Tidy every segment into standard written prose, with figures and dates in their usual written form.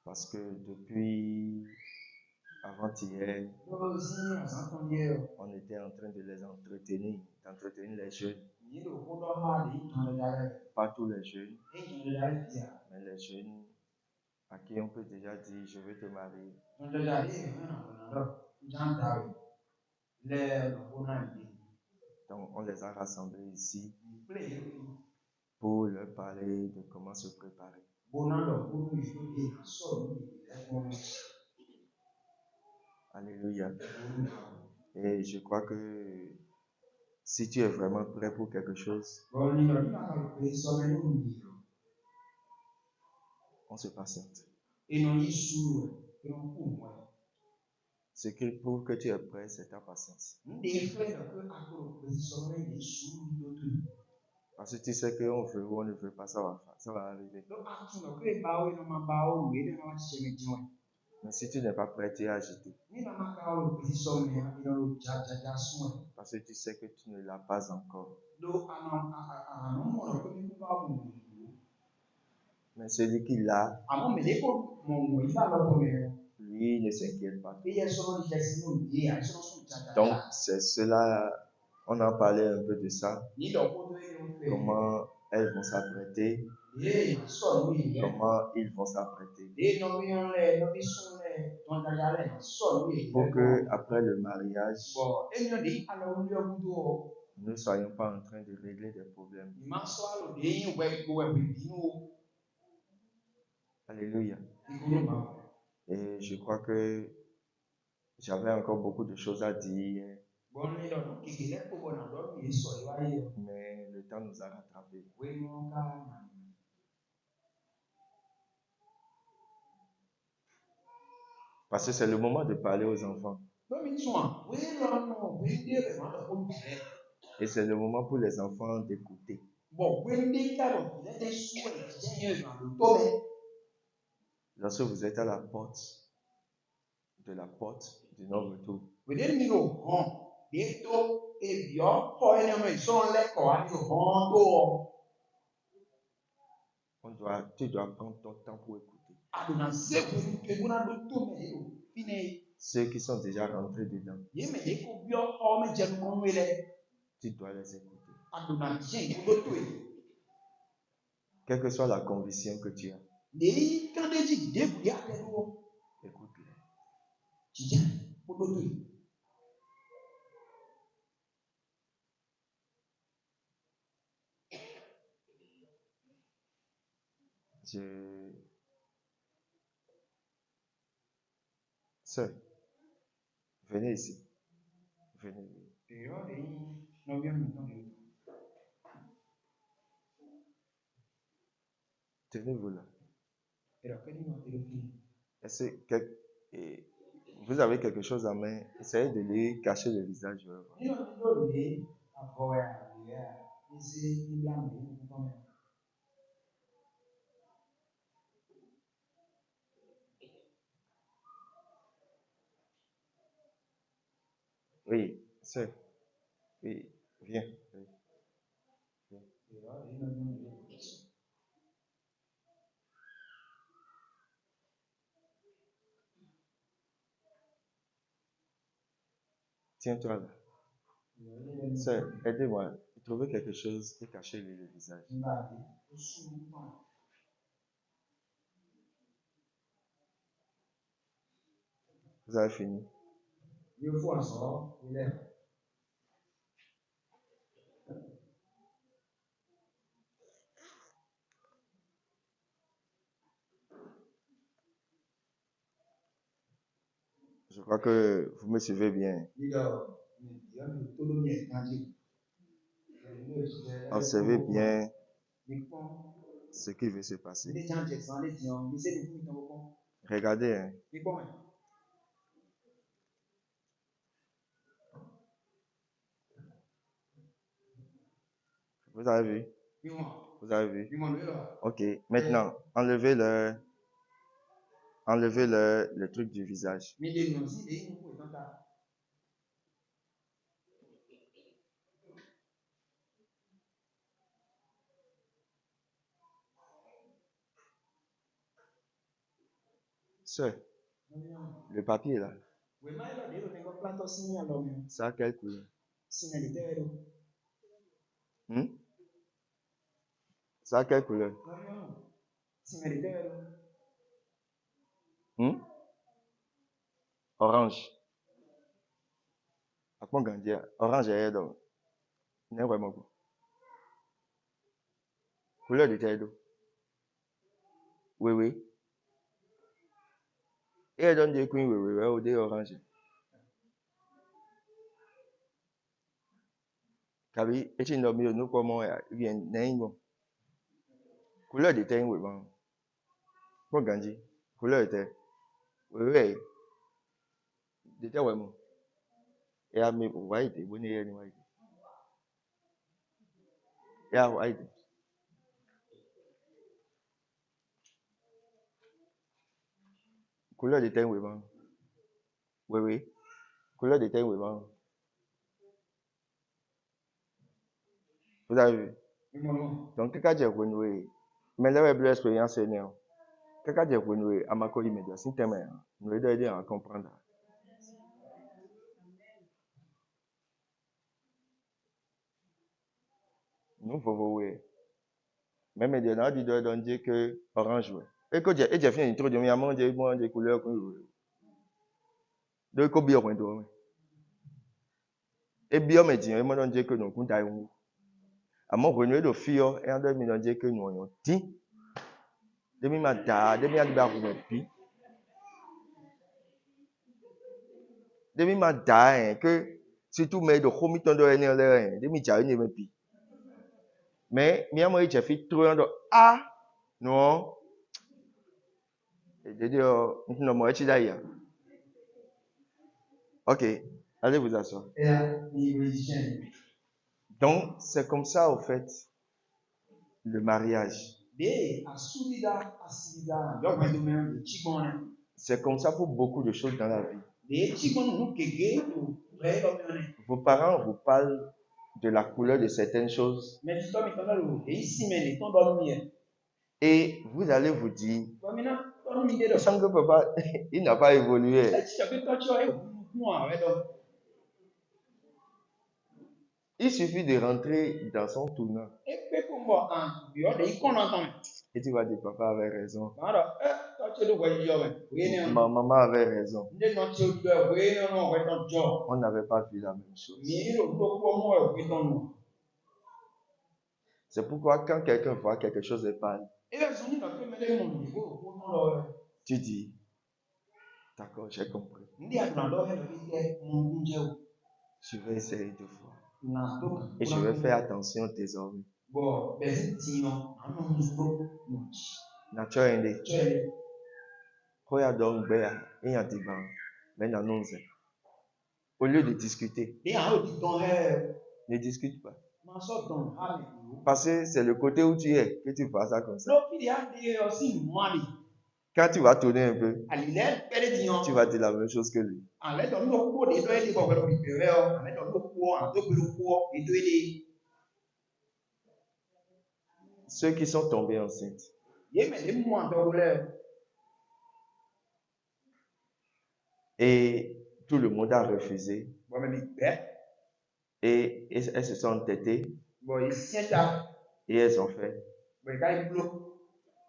Parce que depuis avant-hier, on était en train de les entretenir, d'entretenir les jeunes. Pas tous les jeunes, mais les jeunes à qui on peut déjà dire je veux te marier. Donc on les a rassemblés ici pour leur parler de comment se préparer. Alléluia. Et je crois que si tu es vraiment prêt pour quelque chose, on se patiente. Ce qui prouve que tu es prêt, c'est ta patience. Parce que tu sais qu'on veut ou on ne veut pas, ça va arriver. Mais si tu n'es pas prêt, tu es agité. Parce que tu sais que tu ne l'as pas encore. Mais celui qui l'a, lui, ne s'inquiète pas. Donc, c'est cela, on en parlait un peu de ça. Comment elles vont s'apprêter, comment ils vont s'apprêter. Pour que, après le mariage, nous ne soyons pas en train de régler des problèmes. Alléluia. Et je crois que j'avais encore beaucoup de choses à dire, mais le temps nous a rattrapés. Parce que c'est le moment de parler aux enfants. Et c'est le moment pour les enfants d'écouter. Lorsque vous êtes à la porte de non-retour, tu dois prendre ton temps pour écouter. Ceux qui sont déjà rentrés dedans, tu dois les écouter. Quelle que soit la conviction que tu as, écoute-les. Sœur, venez ici. Venez. Tenez-vous là. Vous avez quelque chose à main, essayez de lui cacher le visage. Oui, sœur. Oui, viens. Oui. Viens. Tiens-toi là. Sœur, aidez-moi. Trouvez quelque chose et cachez-lui le visage. Vous avez fini? Je crois que vous me suivez bien. Observez bien ce qui veut se passer. Regardez, hein. Vous avez vu? Vous avez vu? Ok, maintenant, enlevez le truc du visage. Sœur, le papier là, ça a quelle couleur? Ça a quelle couleur? Orange. Apa gandia? Orange est donc. N'est vraiment quoi? Couleur de terre d'eau. Oui, oui. Et elle donne des coins, oui, oui, ou des oranges. Kabi, et tu n'as mis nous comment vient n'est couleur de terre, oui, bon. Quoi gandi? Couleur de terre. Oui, oui. De terre, oui, bon. Et à mes white, vous n'ayez pas white. Et à white. Couleur de terre, oui, bon. Oui, oui. Couleur de terre, oui, bon. Vous avez vu? Donc, quelqu'un dit renoué. Mais là, il y a l'expérience, c'est néant. Quelqu'un dit renoué, à ma co immédiat, c'est un thème. Nous devons aider à comprendre. Nous, faut voir. Même maintenant, il doit dire que orange, ouais. Et quand j'ai fait une intro, il y a des couleurs. Donc, il y a bien de et bien, mais il m'a dit que nous, nous avons. À mon renoué de fio, et en 2000, dit que nous avons dit. Demi ma da, demi a ba ku pi. Demi ma da que si tout mais de komi tondo ene le demi ja ni me pi. Mais mi amo j'ai fait trop de ah non. Et de dire non moi tu d'ailleurs. OK, allez vous asseoir. Donc c'est comme ça au fait le mariage. C'est comme ça pour beaucoup de choses dans la vie. Vos parents vous parlent de la couleur de certaines choses. Et vous allez vous dire, il semble que papa, il n'a pas évolué. Il suffit de rentrer dans son tournant. Et tu vas dire, papa avait raison. Ma maman avait raison. On n'avait pas vu la même chose. C'est pourquoi quand quelqu'un voit quelque chose de pâle, tu dis, d'accord, j'ai compris. Je vais essayer deux fois. Et je vais faire attention désormais. Naturellement. Donc, au lieu de discuter, ne discute pas. Parce que c'est le côté où tu es que tu fais ça comme ça. Quand tu vas tourner un peu, tu vas dire la même chose que lui. Ceux qui sont tombés enceintes. Et tout le monde a refusé. Et elles se sont entêtées. Et elles ont fait.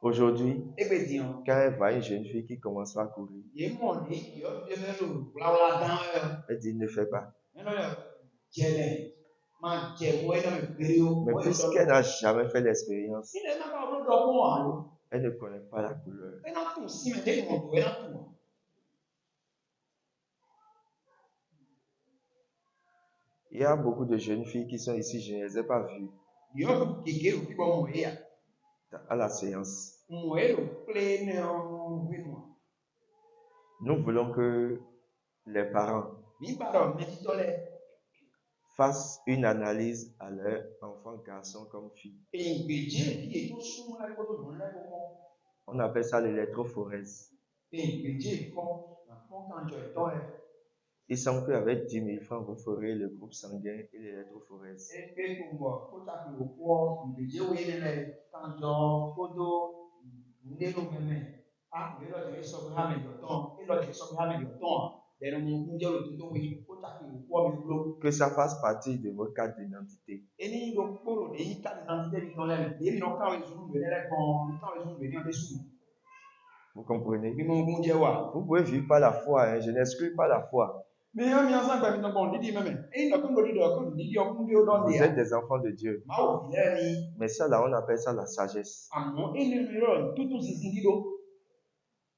Aujourd'hui, quand elle voit une jeune fille qui commence à courir, elle dit ne fais pas. Mais puisqu'elle n'a jamais fait l'expérience, elle ne connaît pas la couleur. Il y a beaucoup de jeunes filles qui sont ici, je ne les ai pas vues à la séance. Nous voulons que les parents fassent une analyse à leur enfant, garçon comme fille. On appelle ça l'électrophorèse. Il semble qu'avec 10 000 francs, vous ferez le groupe sanguin et l'électrophorèse. Que ça fasse partie de votre carte d'identité. Vous comprenez? Vous pouvez vivre par la foi, hein? Je n'exclus pas la foi. Vous êtes des enfants de Dieu. Mais ça, là, on appelle ça la sagesse.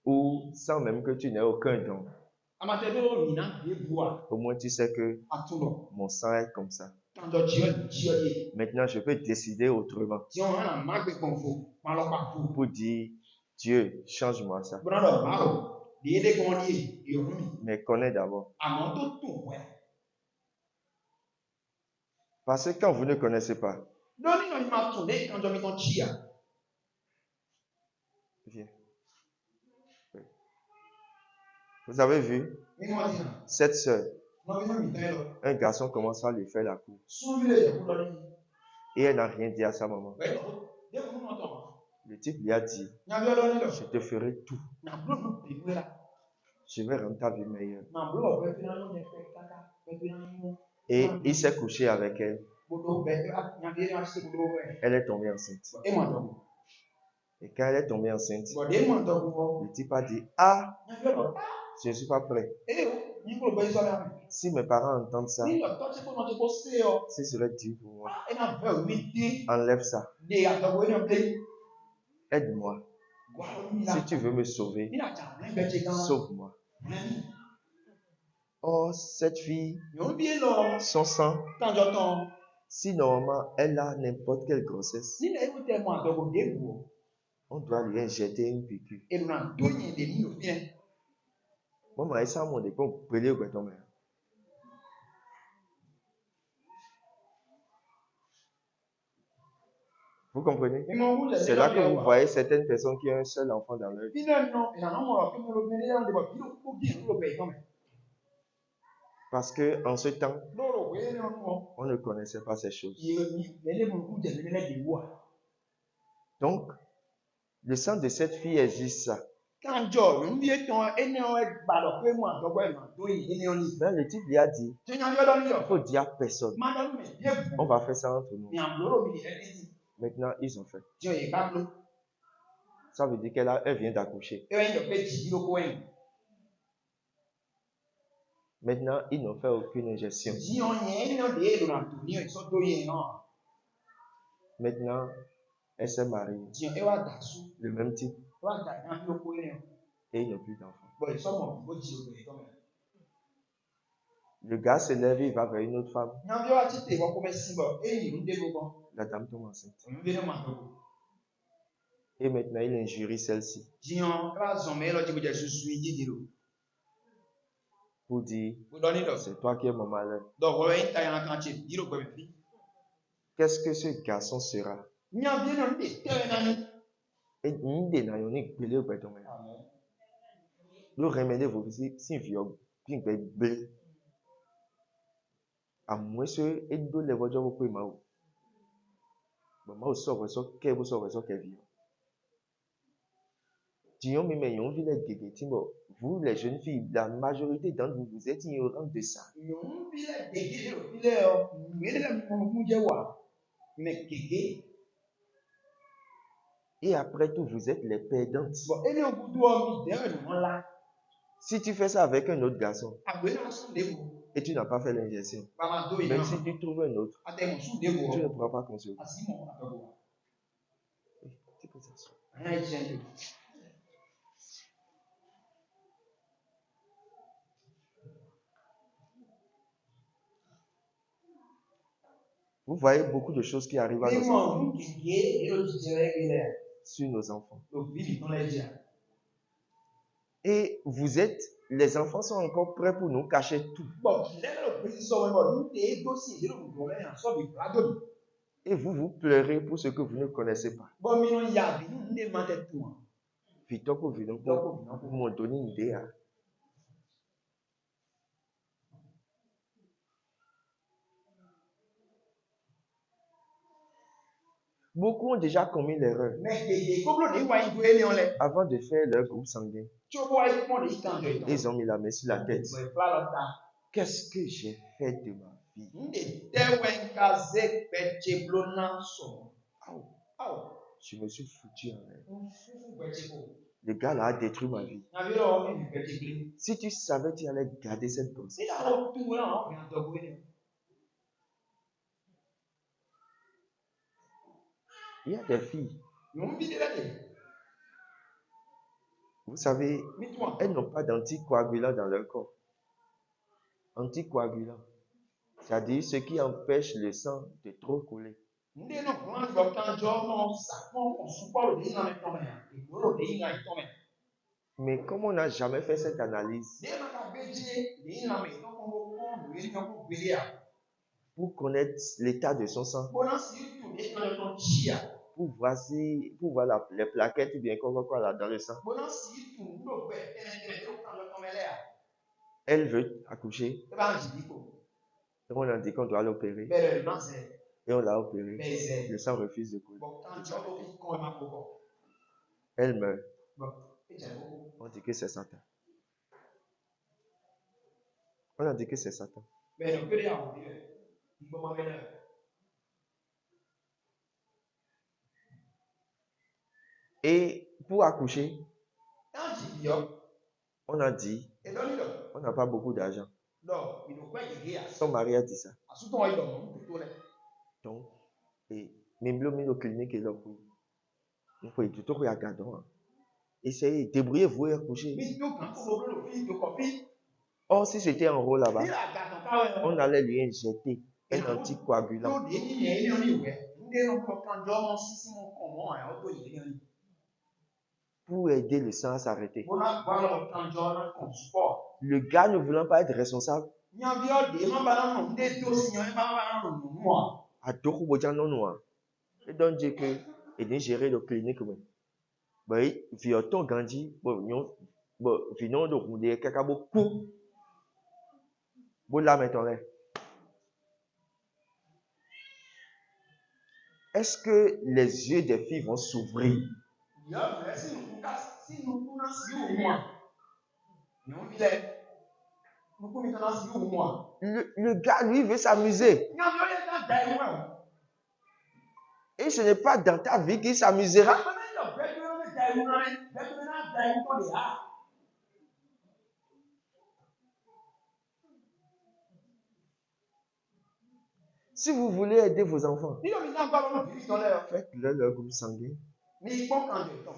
Ou sans même que tu n'aies aucun don. Au moins, tu sais que mon sang est comme ça. Maintenant, je peux décider autrement. Pour dire, Dieu, change-moi ça. Mais connais d'abord. Parce que quand vous ne connaissez pas, viens. Vous avez vu cette sœur, un garçon commence à lui faire la cour. Et elle n'a rien dit à sa maman. Le type lui a dit, je te ferai tout. Je vais rendre ta vie meilleure. Et il s'est couché avec elle. Elle est tombée enceinte. Et quand elle est tombée enceinte, le type a dit, ah, je ne suis pas prêt. Si mes parents entendent ça, ce serait dur pour moi. Enlève ça. Aide-moi. Si tu veux me sauver, sauve-moi. Oh, cette fille, son sang, si normalement elle a n'importe quelle grossesse, on doit lui injecter une piqûre. Moi, ça m'a dit qu'on peut le faire. Vous comprenez? C'est là que vous voyez certaines personnes qui ont un seul enfant dans leur vie. Parce qu'en ce temps, on ne connaissait pas ces choses. Donc, le sang de cette fille existe ça. Mais le type lui a dit, il faut dire à personne. On va faire ça entre nous. Maintenant, ils ont fait. Ça veut dire qu'elle vient d'accoucher. Maintenant, ils n'ont fait aucune injection. Maintenant, elle s'est mariée. Le même type. Et ils n'ont plus d'enfants. Le gars se lève, il va vers une autre femme. La dame tombe enceinte. Et maintenant, il injurie celle-ci. Pour dire, c'est toi qui es mon malheur. Qu'est-ce que ce garçon sera? Et le remède vous si vieux, bien blé. À moins que et deux les voitures vous pouvez m'avoir. Maman sort ça qu'elle vous sort ça qu'elle vit. Vous les jeunes filles, la majorité d'entre vous, vous êtes ignorants de ça. Et après tout, vous êtes les perdantes. Si tu fais ça avec un autre garçon et tu n'as pas fait l'injection, même si tu trouves un autre, tu ne pourras pas concevoir. Tu peux s'asseoir. Vous voyez beaucoup de choses qui arrivent à nos enfants. Sur nos enfants. Et vous êtes, les enfants sont encore prêts pour nous cacher tout. Et vous pleurez pour ce que vous ne connaissez pas. Vite pour me donner une idée. Beaucoup ont déjà commis l'erreur avant de faire leur groupe sanguin. Ils ont mis la main sur la tête. Qu'est-ce que j'ai fait de ma vie? Je me suis foutu en l'air. Le gars là a détruit ma vie. Si tu savais, tu allais garder cette grossesse. Il y a des filles. Vous savez, elles n'ont pas d'anticoagulants dans leur corps. Anticoagulants. C'est-à-dire ce qui empêche le sang de trop couler. Mais comme on n'a jamais fait cette analyse, pour connaître l'état de son sang, pour voir les plaquettes ou bien quoi là dans le sang, elle veut accoucher. Et on a dit qu'on doit l'opérer. Et on l'a opéré. Le sang refuse de couler. Elle meurt. On dit que c'est Satan. On a dit que c'est Satan. Et pour accoucher, on a dit, on n'a pas beaucoup d'argent. Son mari a dit ça. Donc, et même le clinique est là pour. Il faut tout regarder. Essayez, débrouillez-vous et accoucher. Or, si c'était en haut là-bas, on allait lui injecter un anticoagulant. Pour aider le sang à s'arrêter. Le gars ne voulant pas être responsable. Et donc, Dieu que, et gérer le clinique. Oui, Vioton Gandhi, bon, de rouler, quelqu'un beaucoup. Bon, là, mettons là. Est-ce que les yeux des filles vont s'ouvrir? Le gars, lui, veut s'amuser. Et ce n'est pas dans ta vie qu'il s'amusera. Si vous voulez aider vos enfants, faites-leur leur groupe sanguin.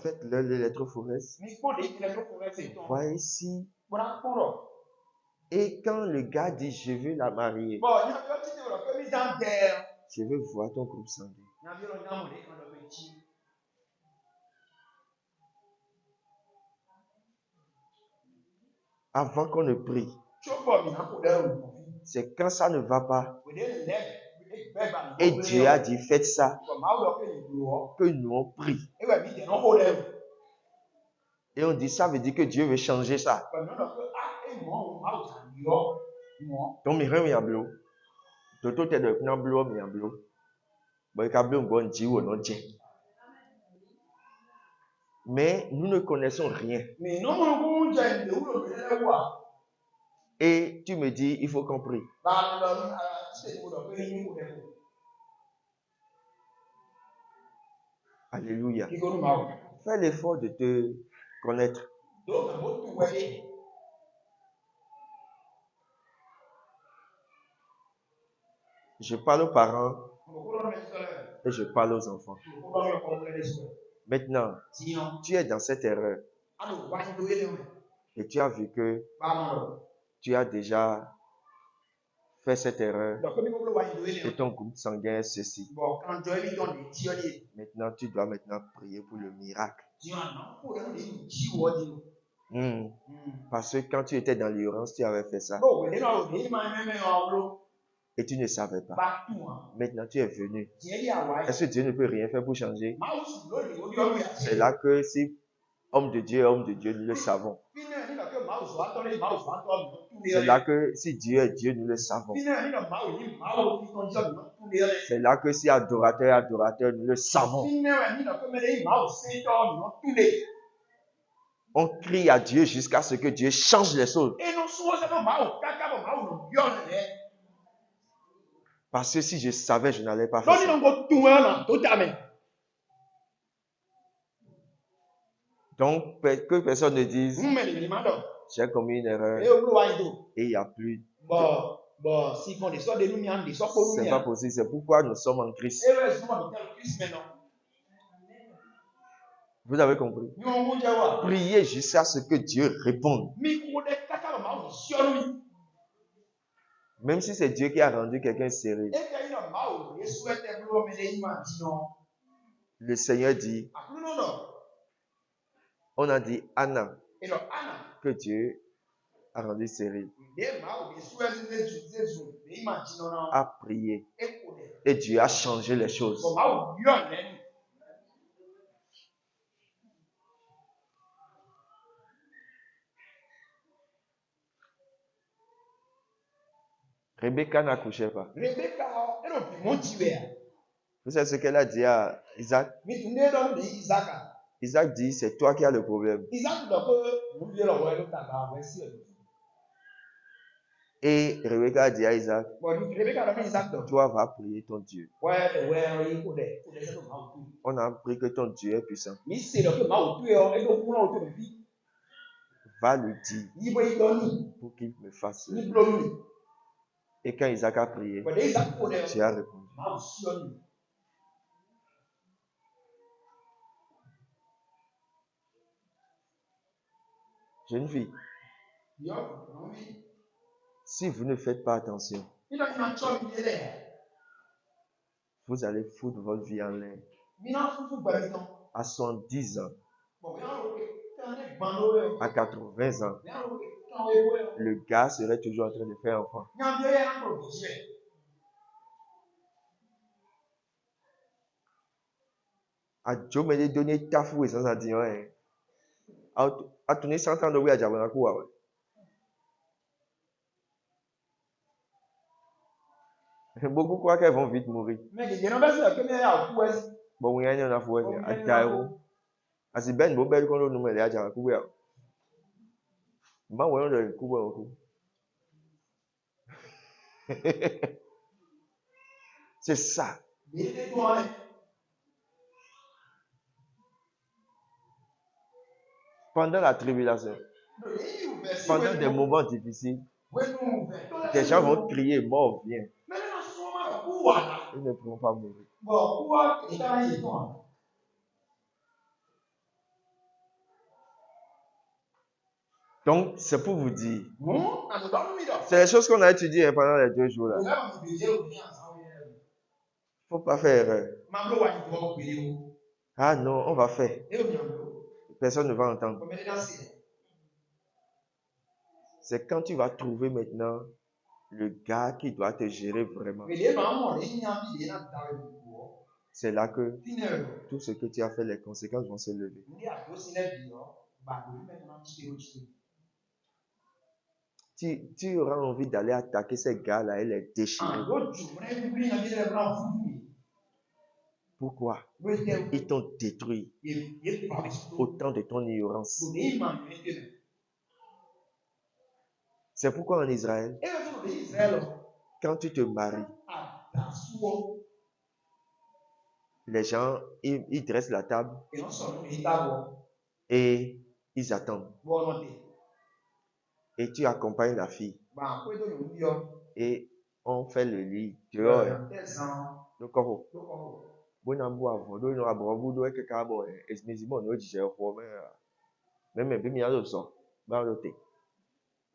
Faites-leur l'électrophorèse. Voyez si. Et quand le gars dit je veux la marier, je veux voir ton groupe sanguin. Avant qu'on ne prie, c'est quand ça ne va pas. Et Dieu a dit faites ça, que nous on prie. Et on dit ça veut dire que Dieu veut changer ça. Donc, mais nous ne connaissons rien. Et tu me dis, il faut qu'on prie. Alléluia. Fais l'effort de te connaître. Je parle aux parents et je parle aux enfants. Maintenant, tu es dans cette erreur et tu as vu que tu as déjà fait cette erreur et ton groupe sanguin est ceci. Maintenant, tu dois prier pour le miracle. Parce que quand tu étais dans l'ignorance, tu avais fait ça. Et tu ne savais pas. Maintenant, tu es venu. Est-ce que Dieu ne peut rien faire pour changer? C'est là que si homme de Dieu, nous le savons. C'est là que si Dieu est Dieu, nous le savons. C'est là que si adorateur est adorateur, nous le savons. On crie à Dieu jusqu'à ce que Dieu change les choses. Parce que si je savais, je n'allais pas faire ça. Donc, que personne ne dise, j'ai commis une erreur et il n'y a plus. C'est pas possible. C'est pourquoi nous sommes en Christ. Vous avez compris? Priez jusqu'à ce que Dieu réponde. Même si c'est Dieu qui a rendu quelqu'un sérieux. Le Seigneur dit, on a dit Anna, que Dieu a rendu sérieux. A prié. Et Dieu a changé les choses. Rebecca n'accouchait pas. Vous savez ce qu'elle a dit à Isaac? Isaac dit, c'est toi qui as le problème. Et Rebecca a dit à Isaac, toi vas prier ton Dieu. On a appris que ton Dieu est puissant. Va lui dire pour qu'il me fasse. Et quand Isaac a prié, Dieu a répondu. Jeune fille, si vous ne faites pas attention, vous allez foutre votre vie en l'air. À 110 ans, à 80 ans, le gars serait toujours en train de faire enfant. A Joe me donné ta fou et sans dire ouais. A tourné 100 ans de oui à Jabanakou. Beaucoup croient qu'elles vont vite mourir. Bon, oui, il y en a fou. A Taïro. A si ben, bon, belle qu'on nous met à Jabanakou. Ma ouais, on a le coup. C'est ça. Pendant la tribulation, pendant des moments difficiles, des gens vont crier, mort, viens. Ils ne pourront pas mourir. Donc, c'est pour vous dire. C'est les choses qu'on a étudiées pendant les 2 jours là. Faut pas faire erreur. Ah non, on va faire. Personne ne va entendre. C'est quand tu vas trouver maintenant le gars qui doit te gérer vraiment. C'est là que tout ce que tu as fait, les conséquences vont se lever. Tu auras envie d'aller attaquer ces gars-là et les déchirer. Pourquoi? Ils t'ont détruit au temps de ton ignorance. C'est pourquoi en Israël, quand tu te maries, les gens, ils dressent la table et ils attendent. Et tu accompagnes la fille. Et on fait le lit dehors.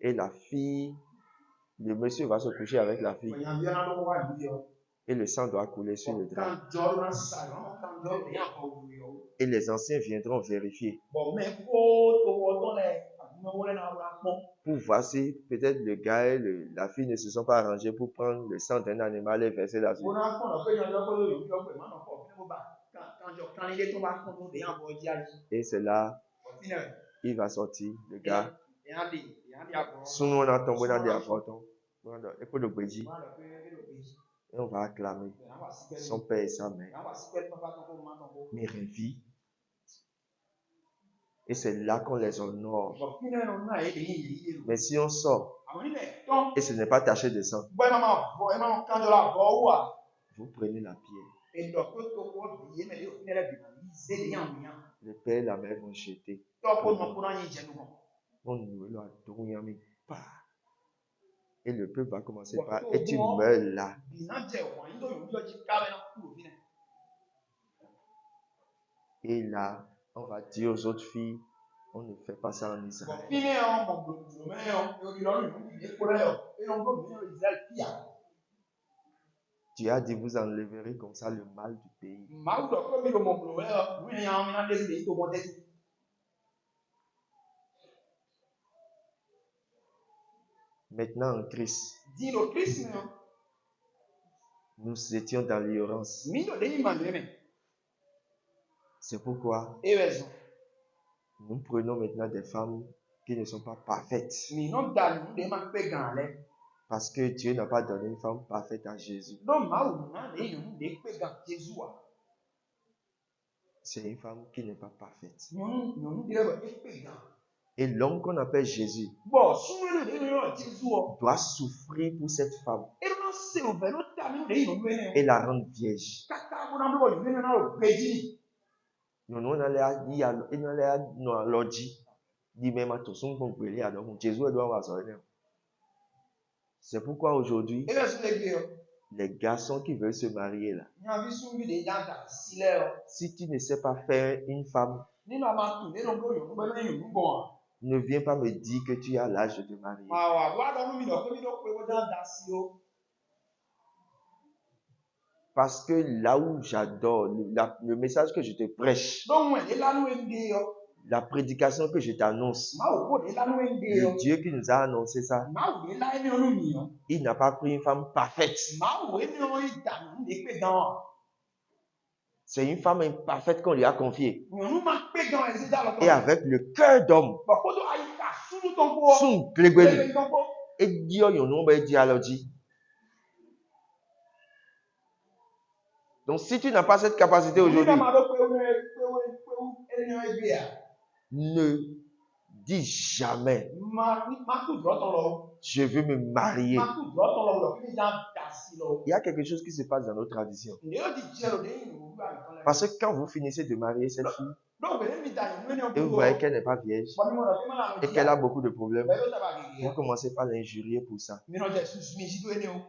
Et la fille, le monsieur va se coucher avec la fille. Et le sang doit couler sur le drap. Et les anciens viendront vérifier. Pour voir si peut-être le gars et la fille ne se sont pas arrangés pour prendre le sang d'un animal et verser là-dessus. Et c'est là, il va sortir, le gars, Sous-nous, on a tombé dans des apportons. Et pour le Béji. Et on va acclamer son père et sa mère. Mais révit. Et c'est là qu'on les honore. Mais si on sort et ce n'est pas taché de sang, vous prenez la pierre. Le père et la mère vont jeter. Et le peuple va commencer par et tu meurs là. Et là, on va dire aux autres filles, on ne fait pas ça en Israël. Dieu a dit, vous enlèverez comme ça le mal du pays. Maintenant en Christ, nous étions dans l'ignorance. C'est pourquoi nous prenons maintenant des femmes qui ne sont pas parfaites. Parce que Dieu n'a pas donné une femme parfaite à Jésus. C'est une femme qui n'est pas parfaite. Et l'homme qu'on appelle Jésus doit souffrir pour cette femme et la rendre vierge. C'est pourquoi aujourd'hui, les garçons qui veulent se marier là, si tu ne sais pas faire une femme, ne viens pas me dire que tu as l'âge de te marier. Parce que là où j'adore, le message que je te prêche, la prédication que je t'annonce, le Dieu qui nous a annoncé ça, il n'a pas pris une femme parfaite. C'est une femme imparfaite qu'on lui a confiée. Et avec le cœur d'homme, et Dieu, donc si tu n'as pas cette capacité aujourd'hui, ne dis jamais je veux me marier. Il y a quelque chose qui se passe dans nos traditions. Parce que quand vous finissez de marier cette fille et vous voyez qu'elle n'est pas vierge et qu'elle a beaucoup de problèmes, vous commencez par l'injurier pour ça.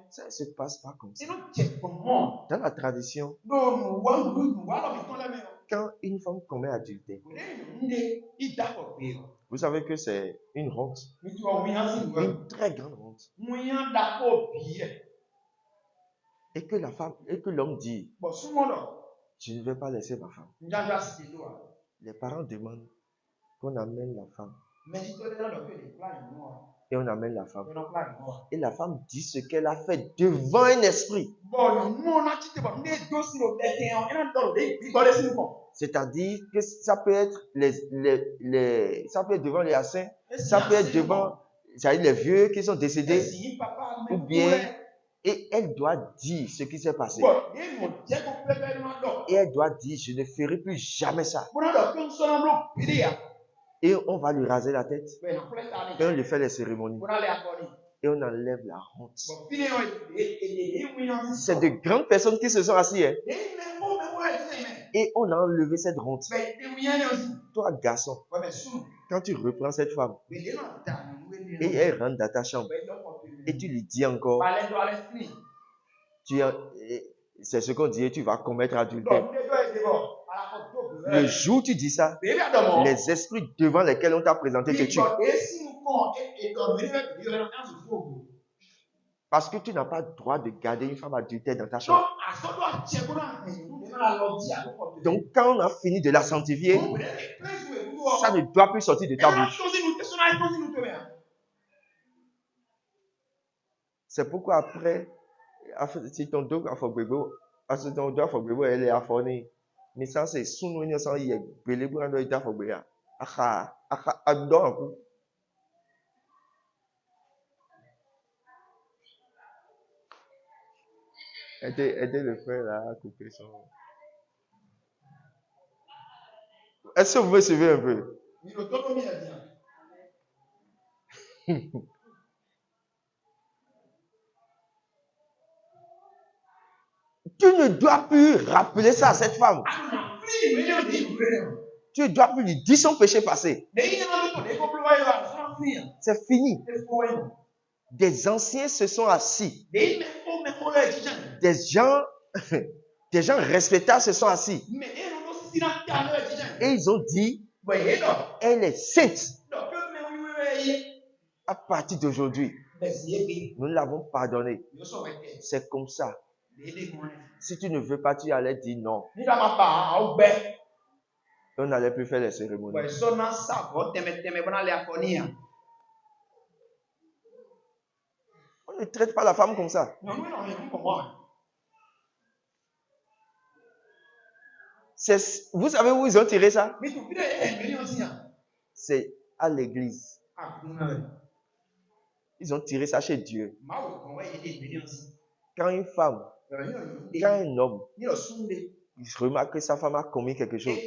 Ça ne se passe pas comme ça. Dans la tradition, quand une femme commet adultère, vous savez que c'est une honte, une très grande honte. Et que la femme, et que l'homme dit, je ne vais pas laisser ma femme. Les parents demandent qu'on amène la femme. Et on amène la femme. Et la femme dit ce qu'elle a fait devant un esprit. C'est-à-dire que ça peut être ça peut être devant les saints, ça peut être devant les vieux qui sont décédés, ou bien, et elle doit dire ce qui s'est passé. Et elle doit dire, je ne ferai plus jamais ça. Et on va lui raser la tête. Et on lui fait les cérémonies. Et on enlève la honte. C'est de grandes personnes qui se sont assises. Et on a enlevé cette honte. Toi, garçon, quand tu reprends cette femme et elle rentre dans ta chambre et tu lui dis encore, c'est ce qu'on dit, tu vas commettre adultère. Le jour où tu dis ça, les esprits devant lesquels on t'a présenté te tuent. Parce que tu n'as pas le droit de garder une femme adultère dans ta chambre. Donc, quand on a fini de la sanctifier, ça ne doit plus sortir de ta bouche. C'est pourquoi après, si ton dos a fait bébé, elle est affonée. Mais ça, c'est sous nous, il y a belé pour un doigt, il t'a fait bébé. Aha, adore un coup. Aidez le frère là à couper son. Est-ce que vous me suivez un peu? Tu ne dois plus rappeler ça à cette femme. Tu ne dois plus lui dire son péché passé. C'est fini. Des anciens se sont assis. Des gens respectables se sont assis. Et ils ont dit, elle est sainte. À partir d'aujourd'hui, nous l'avons pardonnée. C'est comme ça. Si tu ne veux pas, tu allais dire non. On n'allait plus faire les cérémonies. On ne traite pas la femme comme ça. Vous savez où ils ont tiré ça? C'est à l'église. Ils ont tiré ça chez Dieu. Quand une femme, quand un homme, il remarque que sa femme a commis quelque chose,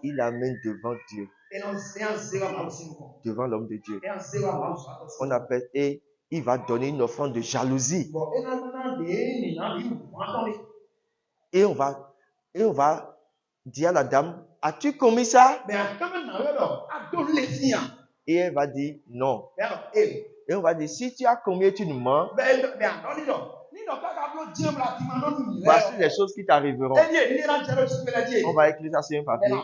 il l'amène devant Dieu, devant l'homme de Dieu. On appelle, et il va donner une offrande de jalousie. Et on va dire à la dame, as-tu commis ça? Et elle va dire non. Et on va dire, si tu as commis et tu nous mens, voici les choses qui t'arriveront. On va écrire ça sur un papier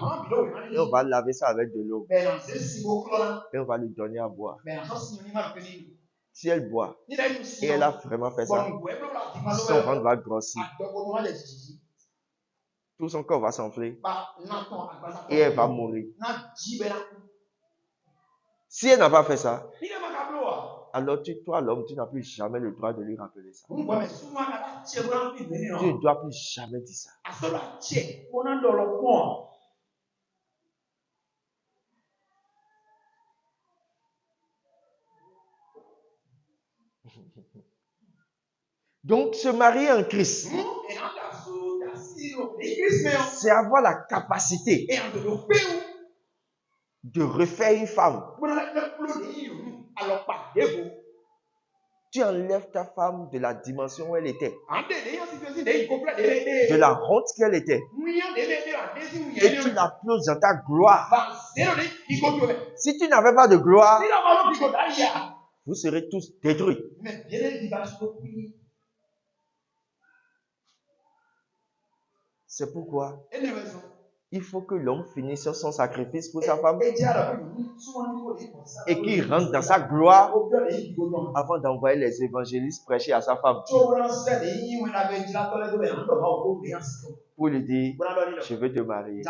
et on va laver ça avec de l'eau. Et on va lui donner à boire. Si elle boit et elle a vraiment fait ça, son ventre va grossir. Tout son corps va s'enfler et elle va mourir. Si elle n'a pas fait ça, alors toi, l'homme, tu n'as plus jamais le droit de lui rappeler ça. Tu ne dois plus jamais dire ça. Donc, se marier en Christ, c'est avoir la capacité de refaire une femme. Tu enlèves ta femme de la dimension où elle était, de la honte qu'elle était, et tu la plonges dans ta gloire. Si tu n'avais pas de gloire, vous serez tous détruits. C'est pourquoi il faut que l'homme finisse son sacrifice pour sa femme et qu'il rentre dans sa gloire avant d'envoyer les évangélistes prêcher à sa femme pour lui dire, je veux te marier.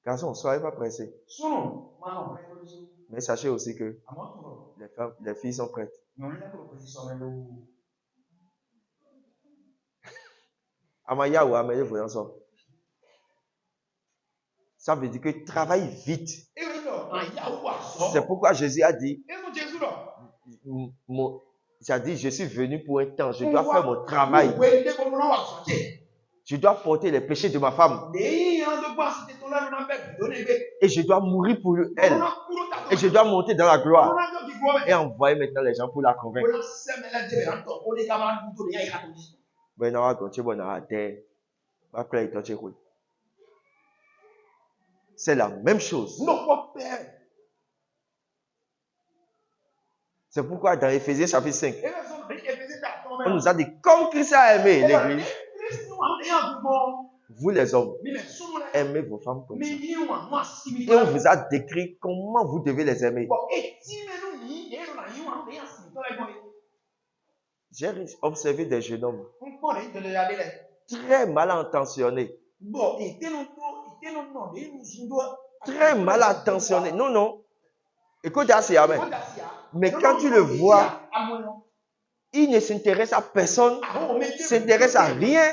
Garçon, soyez pas pressés. Mais sachez aussi que les filles sont prêtes. Amaya ou Amaya, vous en sortez. Ça veut dire que travaille vite. C'est pourquoi Jésus a dit, je suis venu pour un temps, je dois faire mon travail. Je dois porter les péchés de ma femme. Et je dois mourir pour elle. Et je dois monter dans la gloire. Et envoyer maintenant les gens pour la convaincre. C'est la même chose. C'est pourquoi dans Éphésiens chapitre 5, on nous a dit, comme Christ a aimé l'église, vous les hommes, aimez vos femmes comme ça. Et on vous a décrit comment vous devez les aimer. J'ai observé des jeunes hommes très mal intentionnés. Très mal intentionnés. Non. Écoute, Amen. Mais quand tu le vois, il ne s'intéresse à personne, il ne s'intéresse à rien.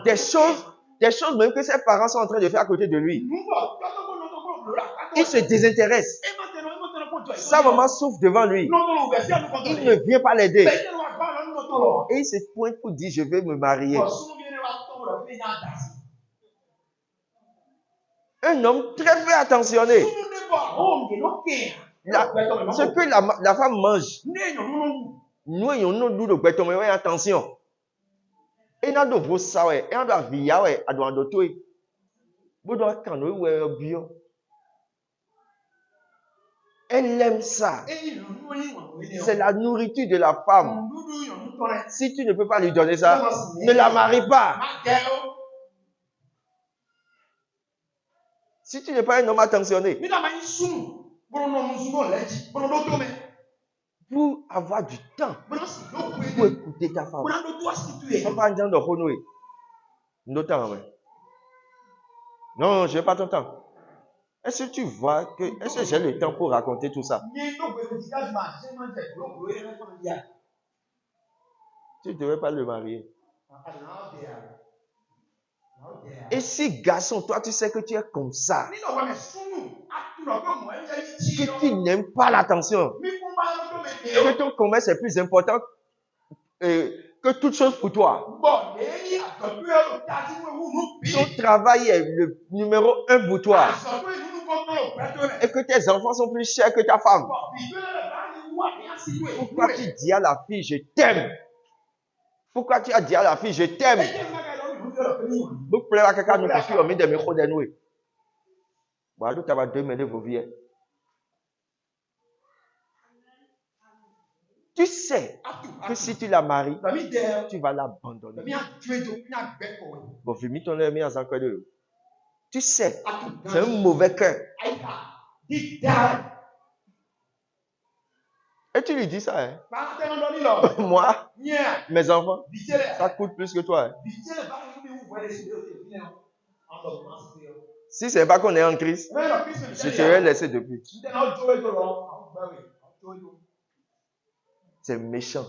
Des choses même que ses parents sont en train de faire à côté de lui. Il se désintéresse. Sa maman souffre devant lui. Il ne vient pas l'aider. Et il se pointe pour dire, je vais me marier. Un homme très peu attentionné. Ce que la femme mange. Nous avons attention. Et nous avons ça, et nous avons via, et nous avons tout. Elle aime ça. C'est la nourriture de la femme. Si tu ne peux pas lui donner ça, ne la marie pas. Si tu n'es pas un homme attentionné, pour avoir du temps, pour écouter ta femme. Non, je n'ai pas ton temps. Est-ce que tu vois que... Est-ce que j'ai le temps pour raconter tout ça? Tu ne devrais pas le marier. Et si, garçon, toi, tu sais que tu es comme ça, que tu n'aimes pas l'attention, que ton commerce est plus important que toute chose pour toi. Ton travail est le numéro 1 pour toi. Et que tes enfants sont plus chers que ta femme. Pourquoi tu dis à la fille, je t'aime? Pourquoi tu as dit à la fille, je t'aime? Tu sais que si tu la maries, tu vas l'abandonner. Tu sais, c'est un mauvais cœur. Et tu lui dis ça, hein? Moi, mes enfants, ça coûte plus que toi. Hein? Si c'est pas qu'on est en Christ, je t'aurais laissé depuis. C'est méchant.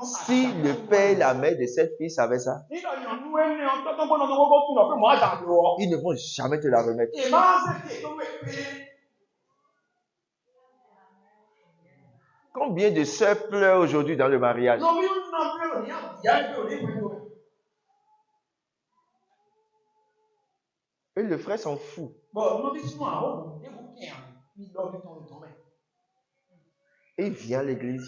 Si le père et la mère de cette fille savaient ça, ils ne vont jamais te la remettre. Combien de sœurs pleurent aujourd'hui dans le mariage? Et le frère s'en fout. Et il vient à l'église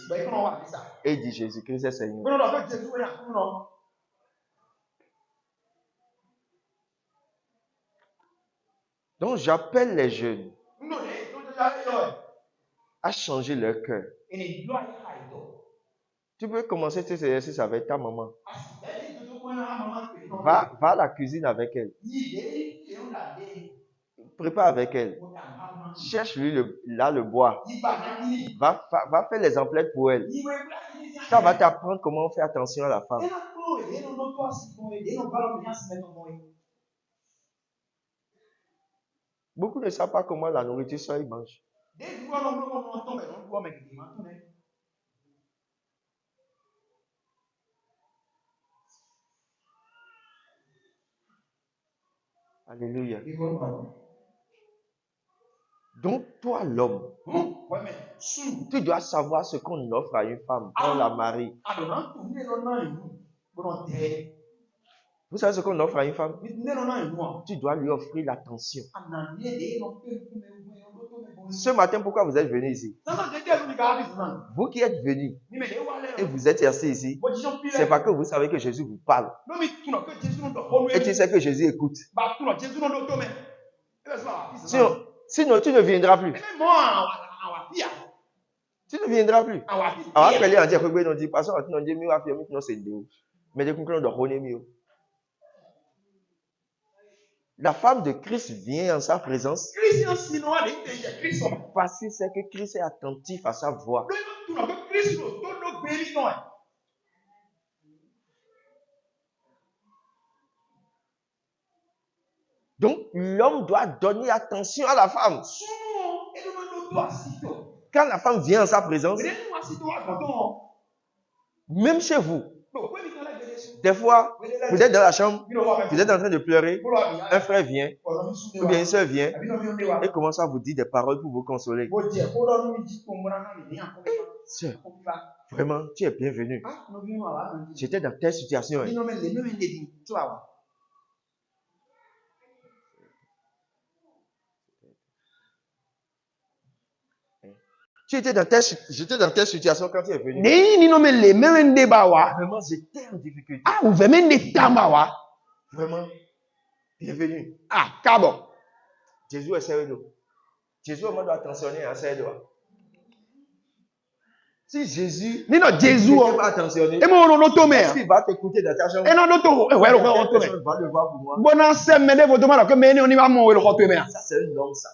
et il dit Jésus-Christ est Seigneur. Donc j'appelle les jeunes à changer leur cœur. Tu peux commencer tes exercices avec ta maman. Va à la cuisine avec elle. Prépare avec elle. Cherche-lui le bois. Va faire les emplettes pour elle. Ça va t'apprendre comment faire attention à la femme. Beaucoup ne savent pas comment la nourriture soit, ils mangent. Alléluia. Donc, toi, l'homme, tu dois savoir ce qu'on offre à une femme quand on la marie. Vous savez ce qu'on offre à une femme? Tu dois lui offrir l'attention. Ce matin, pourquoi vous êtes venu ici? Vous qui êtes venu et vous êtes assis ici, c'est parce que vous savez que Jésus vous parle. Et tu sais que Jésus écoute. Sinon, tu ne viendras plus. Tu ne viendras plus. La femme de Christ vient en sa présence parce qu'il sait que Christ est attentif à sa voix. Donc, l'homme doit donner attention à la femme. Quand la femme vient en sa présence, même chez vous, Des fois, vous êtes dans la chambre, vous êtes en train de pleurer, un frère vient, ou bien une soeur vient, et commence à vous dire des paroles pour vous consoler. Sœur, vraiment, tu es bienvenue. J'étais dans telle situation. J'étais dans telle situation quand tu es venu. Vraiment, j'étais en difficulté. Vraiment, bienvenue. Jésus est sérieux. Jésus doit attentionner à sérieux. Si Jésus ne pas attentionner, est-ce qu'il va t'écouter dans ta chambre? Personne va le voir pour moi. Ça, c'est un homme, ça.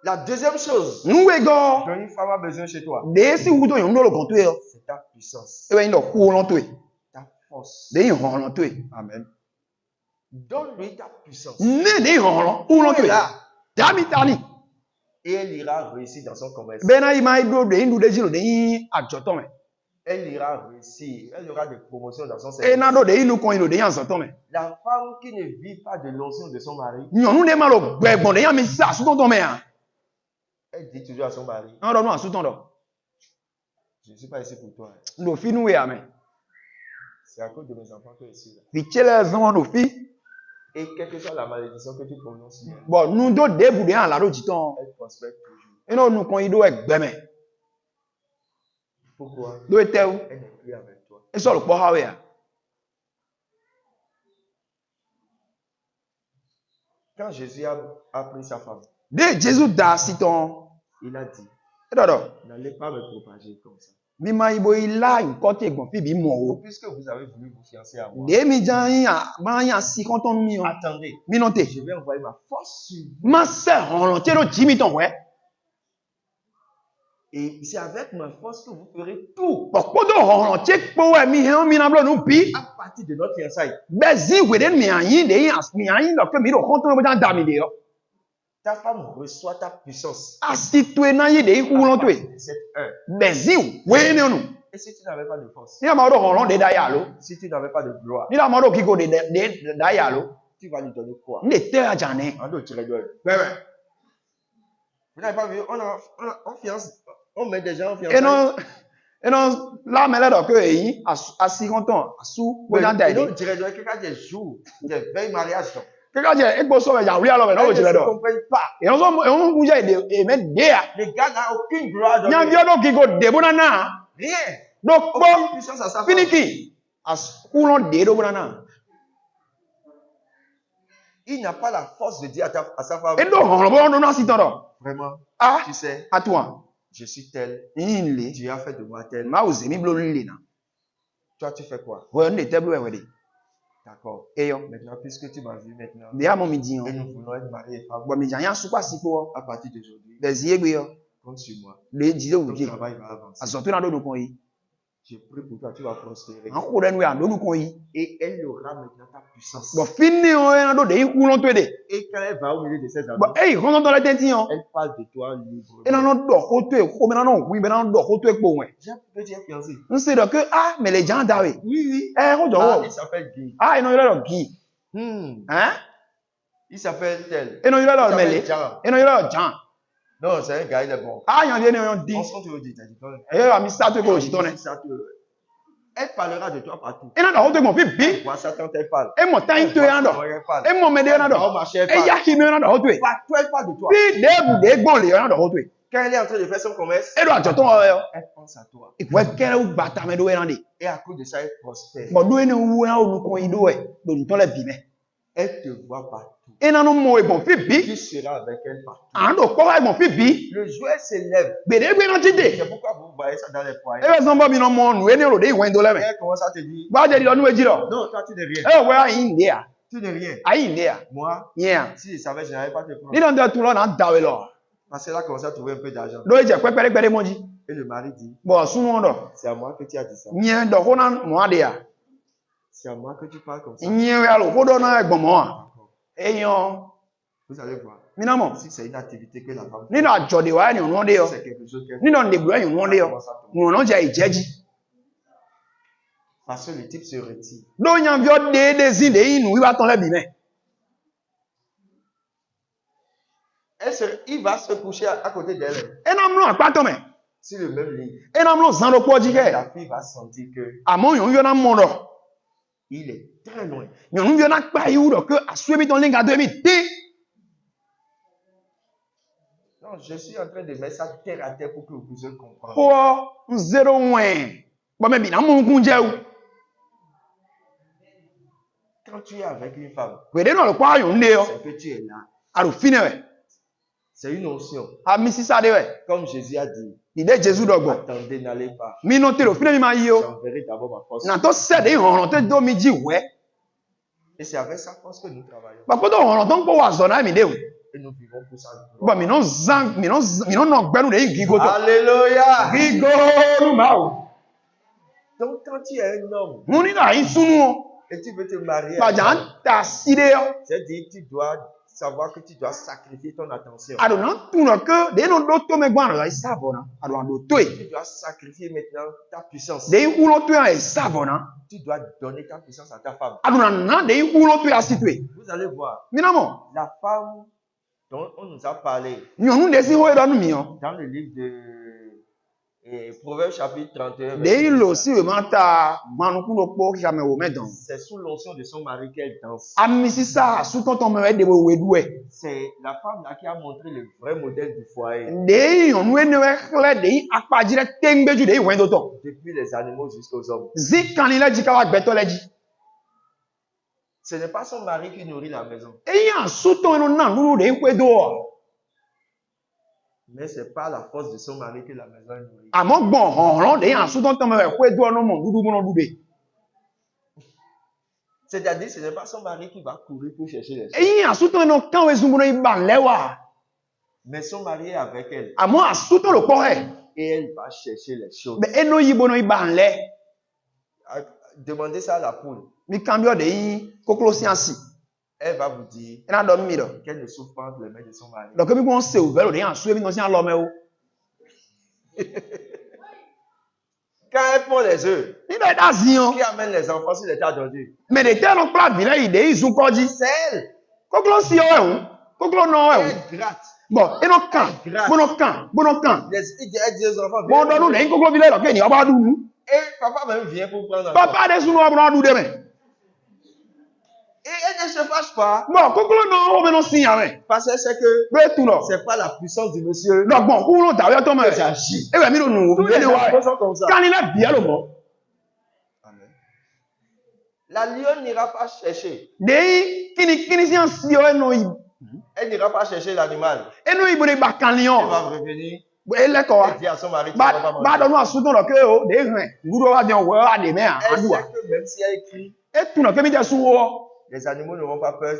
La deuxième chose dont une femme a besoin chez toi, c'est ta puissance, ta force. Amen. Donne-lui ta puissance. Et elle ira réussir dans son commerce. Elle ira réussir. Elle aura des promotions dans son service. La femme qui ne vit pas de l'onction de son mari, elle dit toujours à son mari, je ne suis pas ici pour toi. C'est à cause de mes enfants que je suis là. Et quelle que soit la malédiction que tu prononces, elle prospère toujours. Pourquoi? Elle n'est plus avec toi. Quand Jésus a pris sa femme, il a dit, n'allez pas me propager comme ça. Puisque vous avez voulu vous fiancer à moi, attendez, je vais envoyer ma force sur vous. Et c'est avec ma force que vous ferez tout. À partir de notre fiançailles. Ta femme reçoit ta puissance. Et si tu n'avais pas de force, si tu n'avais pas de gloire, tu vas lui donner quoi? Vous n'avez pas vu, on fiance, on met des gens en fiançailles. Quelqu'un des jours, des veilles mariage. Ils ne comprennent pas. Les gars n'ont aucune gloire dans rien. Aucune puissance à sa femme. Il n'a pas la force de dire à sa femme, vraiment, tu sais, je suis tel, tu as fait de moi tel. Toi, tu fais quoi? D'accord. Maintenant, puisque tu m'as vu maintenant, et nous voulons être mariés et femmes, à partir d'aujourd'hui, compte sur moi. Ton travail va avancer. Je prie pour toi, tu vas prospérer. Et elle aura maintenant ta puissance. Et quand elle va au milieu de ses amis, elle parle de toi librement. J'ai un petit fiancé. Oui. Il s'appelle Guy. Il s'appelle tel. Il s'appelle Jean. Non, c'est un gars, il est bon. On se compte au dit. Elle parlera de toi partout. Elle voit ça quand elle parle. Elle voit elle parle. Partout, elle parle de toi. Quand elle est en train de faire son commerce, elle pense à toi. Et à cause de ça, elle prospère. Elle te voit partout. Tu seras avec elle partout. Le jouet s'élève. C'est pourquoi vous voyez ça dans les foyers. Elle commence à te dire, non, toi tu n'es rien. Tu n'es rien. Moi, si je savais, je n'avais pas te prendre. Parce qu'elle a commencé à trouver un peu d'argent. Et le mari dit, c'est à moi que tu as dit ça. C'est à moi que tu parles comme ça. Vous allez voir. Minamo. Si c'est une activité que la femme Ni na jode wa ni ono de yo. si c'est quelque chose qu'elle Ni no de blo ni ono de yo. Ni ono ja ijeji. parce que le type se retire. Do yan vio de zin de inu wi ba ton le bi me. Il va se coucher à côté d'elle. E na mlo apato me. Sur le même lit. E na mlo zan lo poji ke. La fille va sentir que Amo yon vio na mondo. il est très loin. Yon vio na pa yu do ke asue mi ton linga 2000 ti. Non, je suis en train de mettre ça terre à terre pour que vous puissiez comprendre. Ko zero wen. Bo me bi na mo kunje u. Quand tu es avec une femme, We de no lo kwa yon de yo. c'est que tu es là. Aru fine we. C'est une notion. A mi sisa de we. Comme Jésus a dit, Ide Jésus dogbo. attendez, n'allez pas. Mi no te lo fine mi ma yi o. J'enverrai d'abord ma force. Na to se de hon te do mi ji we. Et c'est avec sa force que nous travaillons. Ba ko to hon ton ko wa zo na mi de o. Et nous vivons pour ça. Ba mi no zan mi no no gbenu de gi go to. Alléluia. Gi go nu ma o. Donc quand tu es un homme Mu ni na yin sunu o. et tu veux te marier, Ba jan ta si de yo. c'est-à-dire tu dois savoir que tu dois sacrifier ton attention. Ado na tu no ke de no do to me gba ro isa bona. Ado an do to e. Tu dois sacrifier maintenant ta puissance. De yin ulo to ya isa bona. Tu dois donner ta puissance à ta femme. Ado na de yin ulo to ya si to e. Vous allez voir, Minamo. la femme dont on nous a parlé Nyonu de si ho e do nu mi o. dans le livre de Proverbes chapitre 31, De yin lo si we ma ta manu ku no po ki ka me wo me don. c'est sous l'onction de son mari qu'elle danse. Ami sisa su ton ton me de bo we du e. C'est la femme là qui a montré le vrai modèle du foyer. De yin yonu e ne we kle de yin apaji re tengbeju de yin wen do to. Depuis les animaux jusqu'aux hommes. Zi kan le ji ka wa gbeto le ji. Ce n'est pas son mari qui nourrit la maison, E yin su ton no na lu de yin kwe do o. mais c'est par la force de son mari que la maison est nourrie. Amo gbon hon de yin su ton ton me kwe do no mo dudu mo no dude. C'est-à-dire, ce n'est pas son mari qui va courir pour chercher les E choses, yin su ton no kan we zumbu no iban lewa. mais son mari est avec elle Amo asu ton lo po he. et elle va chercher les choses. Be eno yibo no iban le. Demandez ça à la poule. Mi cambio de yin koklo siansi. Elle va vous dire E na do mi do. qu'elle ne souffre pas entre les mains de son mari. Donc mi kon se ouvert de yin su mi no si an lo me o. Quand elle pond les œufs, Ni de da zion. qui amène les enfants sur les tas d'ordures? Me de te no pla bi le ide izun koji. C'est elle. Koklo si o e o. Koklo no e o. Elle gratte. Bon, eno kan. Bono kan. Elle dit aux enfants, Bon do nu de yin koklo bi le lo ke ni oba du nu. et papa même vient pour prendre encore. Papa de sunu oba du de me. Et elle ne se fâche pas Bon, koklo no o me no si yan me. parce qu'elle sait que Be tu no. c'est pas la puissance du monsieur Donc bon, ku no da we to me. que j'agis. E we mi do nu. Tous E les ni wa. enfants sont comme ça. Kan ni na bi lo mo. Amen. La lionne n'ira pas chercher. De yin kini si an si o e no yi. Elle n'ira pas chercher l'animal. Eno ibo de ba kan Elle lion. va revenir E le ko wa. et dire à son mari qu'il ne va pas Ba do manger. nu asu ton lo ke o de yin. Guro wa de o wa de me a. Elle Adu wa. sait que même si elle crie, E tu no ke mi de su wo. les animaux n'auront pas peur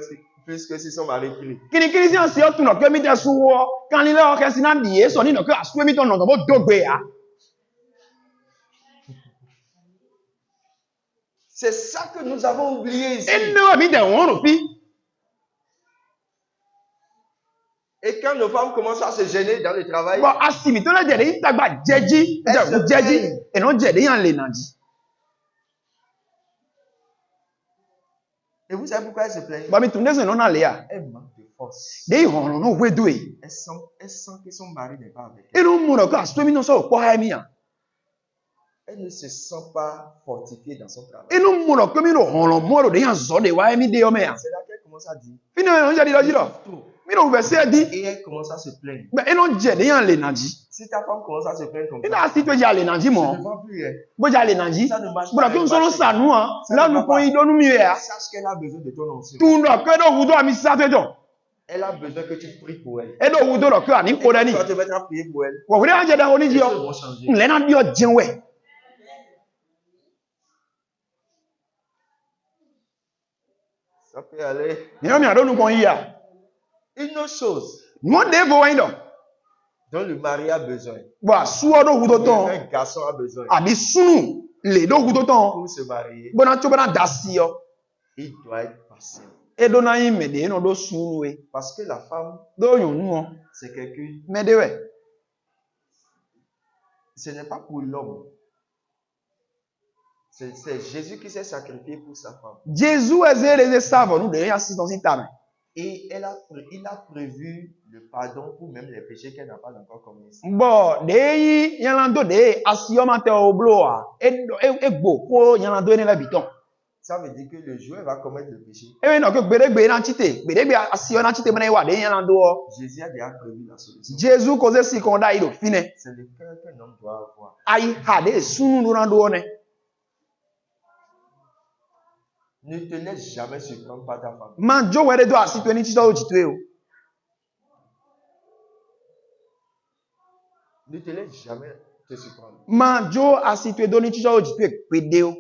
plus que si son mari crie. Kini si an si o tu no ke mi de su wo. Kan ni le o ke si na bi e so ni no ke asu mi ton no bo dogbe ya. C'est ça que nous avons oublié ici. E no mi de won ro fi. Et quand nos femmes commencent à se gêner dans le travail, Bon, asimi to le je de yin tagba jeji. Jeji. E no je de yan le naji. et vous savez pourquoi elle se plaint? Ba mi tunde so no na le ya. Elle manque de force. De yin hon no we do e. Elle sent que son mari n'est pas avec elle. E no mo no ka asu mi no so po ha mi ya. Elle ne se sent pas fortifiée dans son travail. E no mo no ke mi no hon lo mo ro de yan zo de wa mi de o me ya. C'est là qu'elle commence à dire Fini no je di lo ji lo. tout. Mi no be se di. Et elle commence à se plaindre. Be e no je de yan le naji. Si ta femme commence à se plaindre comme E ça, na si to ja le naji je mo. ne vends plus. Bo ja le naji. Ça ne marche Bo la pas. ke so no sa nu an. Ça La ne nu va ko pas. yi do nu mi ya. Sache qu'elle a besoin de ton onction. Tu no ke do wudo ami sa te jo. Elle a besoin que tu pries pour elle. E do wudo lo ke ani ko de Tu ni. vas te mettre à prier pour elle. Wo re an je da oni Les ji choses o. vont changer. Le na bi o jin we. Ça peut aller. Ni no mi ado nu kon yi ya. Une autre chose Mo de bo wan do. dont le mari a besoin, Bo asu o do wudo ton. un garçon a besoin Abi sunu le do wudo ton. pour se marier, Bo na cho ba na da si o. il doit être patient. Et dona yi me de no do sunu we. Parce que la femme, Do yonu o. c'est quelqu'un. Me de we. Ce n'est pas pour l'homme. C'est Jésus qui s'est sacrifié pour sa femme. Jésus ezereze savo nu de ya si dans intame. Et il a prévu le pardon pour même les péchés qu'elle n'a pas encore commis. Bon, de yi yalando de asioma te obloa. Egbo ko yalando ne la biton. Ça veut dire que le jour où elle va commettre le péché, E no ke gbedegbe na chite. Gbedegbe asiona chite mena wa de yalando o. Jésus a déjà prévu la solution. Jésus koze si konda ido fine. C'est le cœur qu'un homme doit avoir. Ai ha de sunu no rando ne. Ne te laisse jamais surprendre par ta femme. Manjo were do asitwe ni chiso chitwe o. Ne te laisse jamais te surprendre. Manjo asitwe do ni chiso chitwe pede o.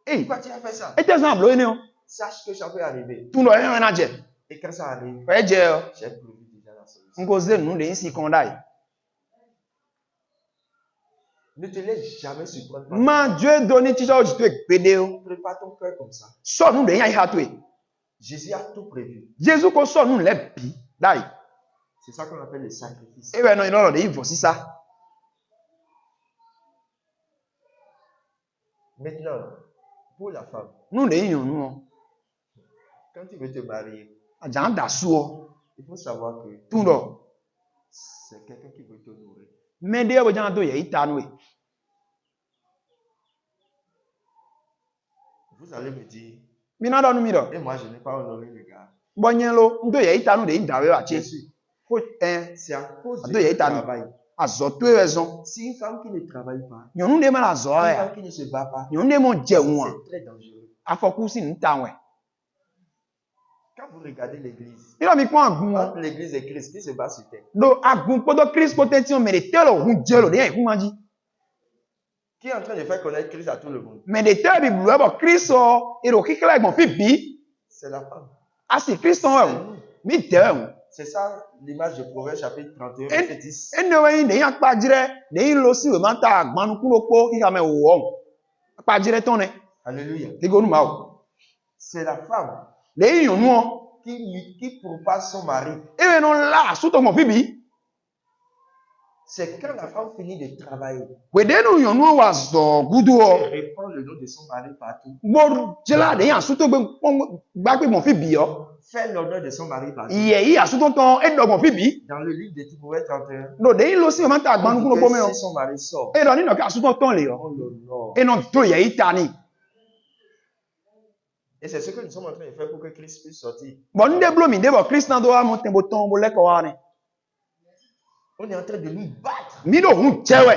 Eh, Pourquoi tu as fait ça? et te semble ne o. Sache que ça peut arriver. Tu no e na je. Et quand ça arrive, E je o. j'ai prévu déjà la solution. Ngoze nu de si konda. Ne te laisse jamais surprendre par Manjo do ni chiso chitwe pede o. Prépare ton cœur comme ça. So nu de ya hatwe. Jésus a tout prévu. Jésus ko so nu le bi dai. C'est ça qu'on appelle le sacrifice. E we no ino de info si ça. Maintenant, pour la femme, Nu de yin nu o. quand tu veux te marier, Ajan da su o. il faut savoir que Tundo. c'est quelqu'un qui veut te nourrir. Me de bo jan do ye itanu e. Vous allez me dire, Mi na do nu mi do. et moi je n'ai pas honoré le gars. Bo yen lo ndo ye itanu de indawe wa Bien che. sûr, Ko c'est à cause Ado de ye ton itanu. travail. Azo to ezon. Si une femme qui ne travaille pas, Nyonu de ma la zo une ya. femme qui ne se bat pas, Nyonu de mo je won. c'est très dangereux. Afoku si nta we. Quand vous regardez l'église, Ilo mi ko agun o. entre l'église et Christ, qui se bat sur terre? Do agun podo Christ potention me de telo hun je lo de yan manji. Qui est en train de faire connaître Christ à tout le monde? Me de te bi blu e bo Christ o. E ro kikela egbon fi bi. C'est la femme. Asi Christ on we. Mi te we. C'est ça l'image de Proverbe chapitre 31, verset 10. E ne we de yan pa jire. De yin lo si we ma ta agbanu ku lo po ki ka me wo. Pa jire ton ne. Alléluia. Ki go nu ma o. C'est la femme De yin yonu o. qui propose son mari. E we no la su to mo fi bi. C'est quand la femme finit de travailler, We de nu yonu wa zo gudu o. elle répand le nom de son mari partout. Mo jela de yan su to gba pe mo fi bi o. Fait l'honneur de son mari partout. Iye yi asu to ton e do mo fi bi. Dans le livre de Proverbe 31, No de yin lo si we ma ta agbanu ku lo po me o. si son mari sort, E do ni no ka asu to ton le o. on l'honore. E no to ye itani. Et c'est ce que nous sommes en train de faire pour que Christ puisse sortir. Bon nde blo mi de bo Christ na do wa mo tembo ton bo le ko wa ni. On est en train de nous battre. Mi do hun jewe.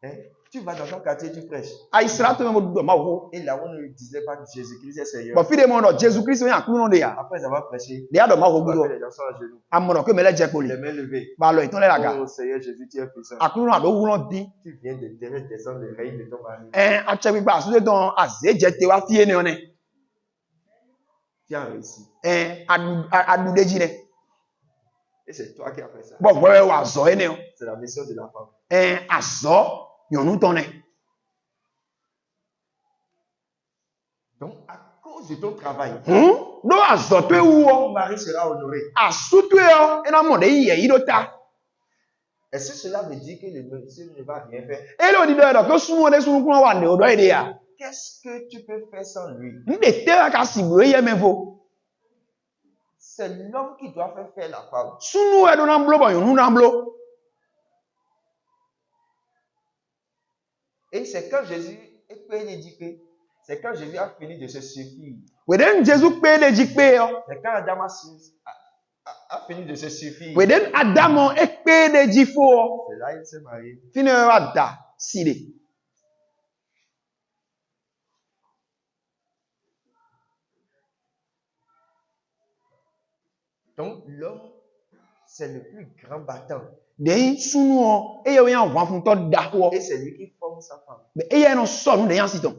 Hein? Tu vas dans ton quartier, tu prêches. A Israel to me mo do ma wo. Et là, on ne disait pas que Jésus-Christ est Seigneur. Bo fi de mo do Jesus Christ we yan ku no de ya. Après avoir prêché, De ya do ma wo on gudo. appelle les gens à genoux, Amono ke me le je ko les le. mains levées. Ba lo iton le la ga. Oh Seigneur Jésus, tu es puissant. Akuru na do wu no di. Tu viens de terre descendre le règne de ton mari. A che gba asu de don azeje te wa fi ene one. Tu as réussi. Adu deji ne. Et c'est toi qui as fait ça. Bo we wa zo ene o. C'est la mission de la femme. Azo yonu ton ne. Donc, à cause de ton travail, Do azo to ewu ton o. mari sera honoré. Asu to e o. E na mo de ye yi do ta. Est-ce que cela veut dire que le monsieur ne va rien faire? E lo di do do ko sumo de sunu kun wa ne o do ide ya. Qu'est-ce que tu peux faire sans lui? Nde te ka si bro ye me fo. C'est l'homme qui doit faire la femme. Sunu e do na blo bo yonu na blo. Et c'est quand Jésus est prédiqué, c'est quand Jésus a fini de se suffire. We den Jesus pe de ji pe o. C'est quand Adam a fini de se suffire. We den Adamo e pe de ji fo o. C'est là il s'est marié. Fini wa da si de. Donc l'homme, c'est le plus grand battant. De sunu o e yo yan wa fun to da wo. Et c'est lui qui forme sa femme. Be e yan no so nu de yan si ton.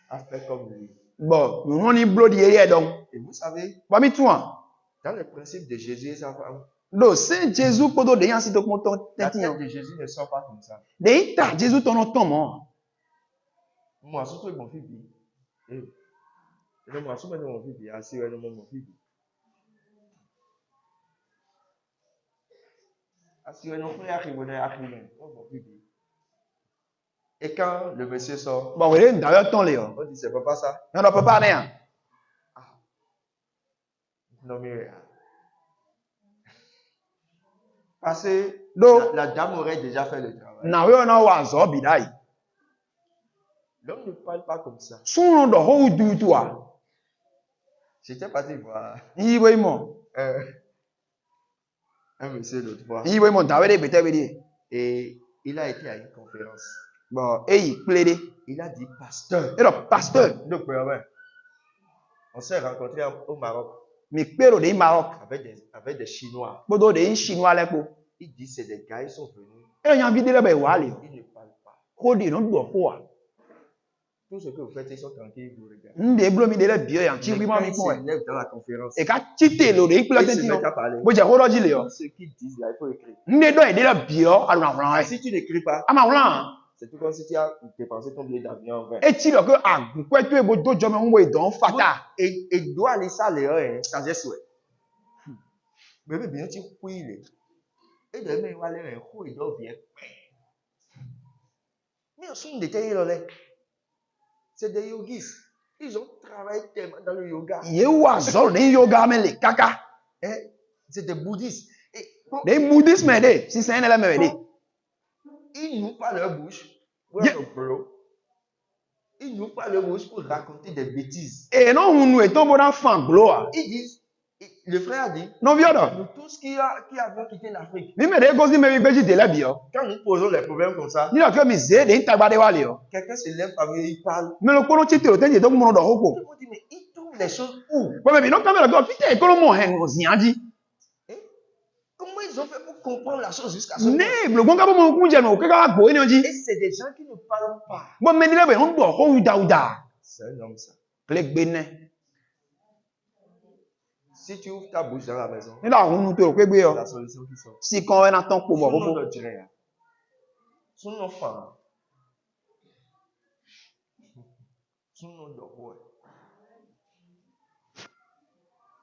À faire comme lui. Bon, nous on y blow di ye donc. Et vous savez, Ba mi tu an. dans le principe de Jésus et sa femme, Do se Jesus podo de yan si to ko ton la teti tête an. de Jésus ne sort pas comme ça. De ta Jesus ton ton mo. Moi, surtout mon fils dit, Non, moi, je suis mon fils, assis, mon fils. Assis, non, il arrive, mon fils. Et quand le monsieur sort, Bon, oui, d'ailleurs, ton Léo. on dit, c'est pas ça. Non, non, papa, rien. Non, mais. Parce que Donc, la dame aurait déjà fait le travail. na we na wa zo bidai. L'homme ne parle pas comme ça. Suno do ho du toi. J'étais parti voir Yi we mo. un monsieur l'autre fois. Yi we mo da we de bete we de. Et il a été à une conférence. Bon, eyi plede. Il a dit pasteur. Et le pasteur, Donc, ouais. On s'est rencontrés au Maroc mi pero de Maroc. avec des Chinois. Bodo de chinois le po. Il dit c'est des gars, ils sont venus. E yan bi de le be wa le. Ils ne parlent pas. Ko de no do ko wa. Tout ce que vous faites, ils sont tranquilles, vous regardez. Nde blo mi de le bio yan ti Mais bi quand ma mi ils ko se lèvent dans la conférence, e ka chite lo de ils ikpla se tenti mettent no. à parler. Bo je ho do ji le yo. Tout ce qu'ils disent là, il faut écrire. Nde do e de le bio alu na fran. Si tu n'écris pas, Ama fran. c'est tout comme si tu as dépensé ton billet d'avion en vain. E ti lo ke agun kwe to e bo do jo me un we don fata. Et doit aller ça, les sans souhait. Mais bien, tu couilles. Et de même, il va aller un il doit bien. Mais on s'en détaille là. C'est des yogis. Ils ont travaillé tellement dans le yoga. Ye wa zo de yoga me le kaka. C'est des bouddhistes. Et De bouddhisme de si c'est la me de. ils n'ouvrent pas leur bouche pour Yeah. Ils n'ouvrent pas leur bouche pour raconter des bêtises. E no hunu e ton bo na fan glo a. Ils disent, le frère a dit, No bio do. nous tous qui avons quitté l'Afrique, Ni me de gozi me bi beji de la bio. quand nous posons les problèmes comme ça, Ni lo ke mi ze de ntagba de wa le yo. quelqu'un se lève parmi eux, il parle. Me lo kono chite o tenje do mo do ho Tout ko. le monde dit, mais ils trouvent les choses où? Bo me bi no kamera go fite e kono mo hen o zianji. Comment ils ont fait pour comprendre la chose jusqu'à ce moment? Ne blo gonga bo mo kunje no ke ka gbo ni oji. Et c'est des gens qui ne parlent pas. Bo me ni le be on do ho uda. C'est un homme ça. Klek gbe ne. Si tu ouvres ta bouche dans la maison, Ni la hunu to pe gbe c'est yo. la solution qui sort. Si kon we na ton po bo Son nom ko. de Dieu. Son enfant. Son nom de roi.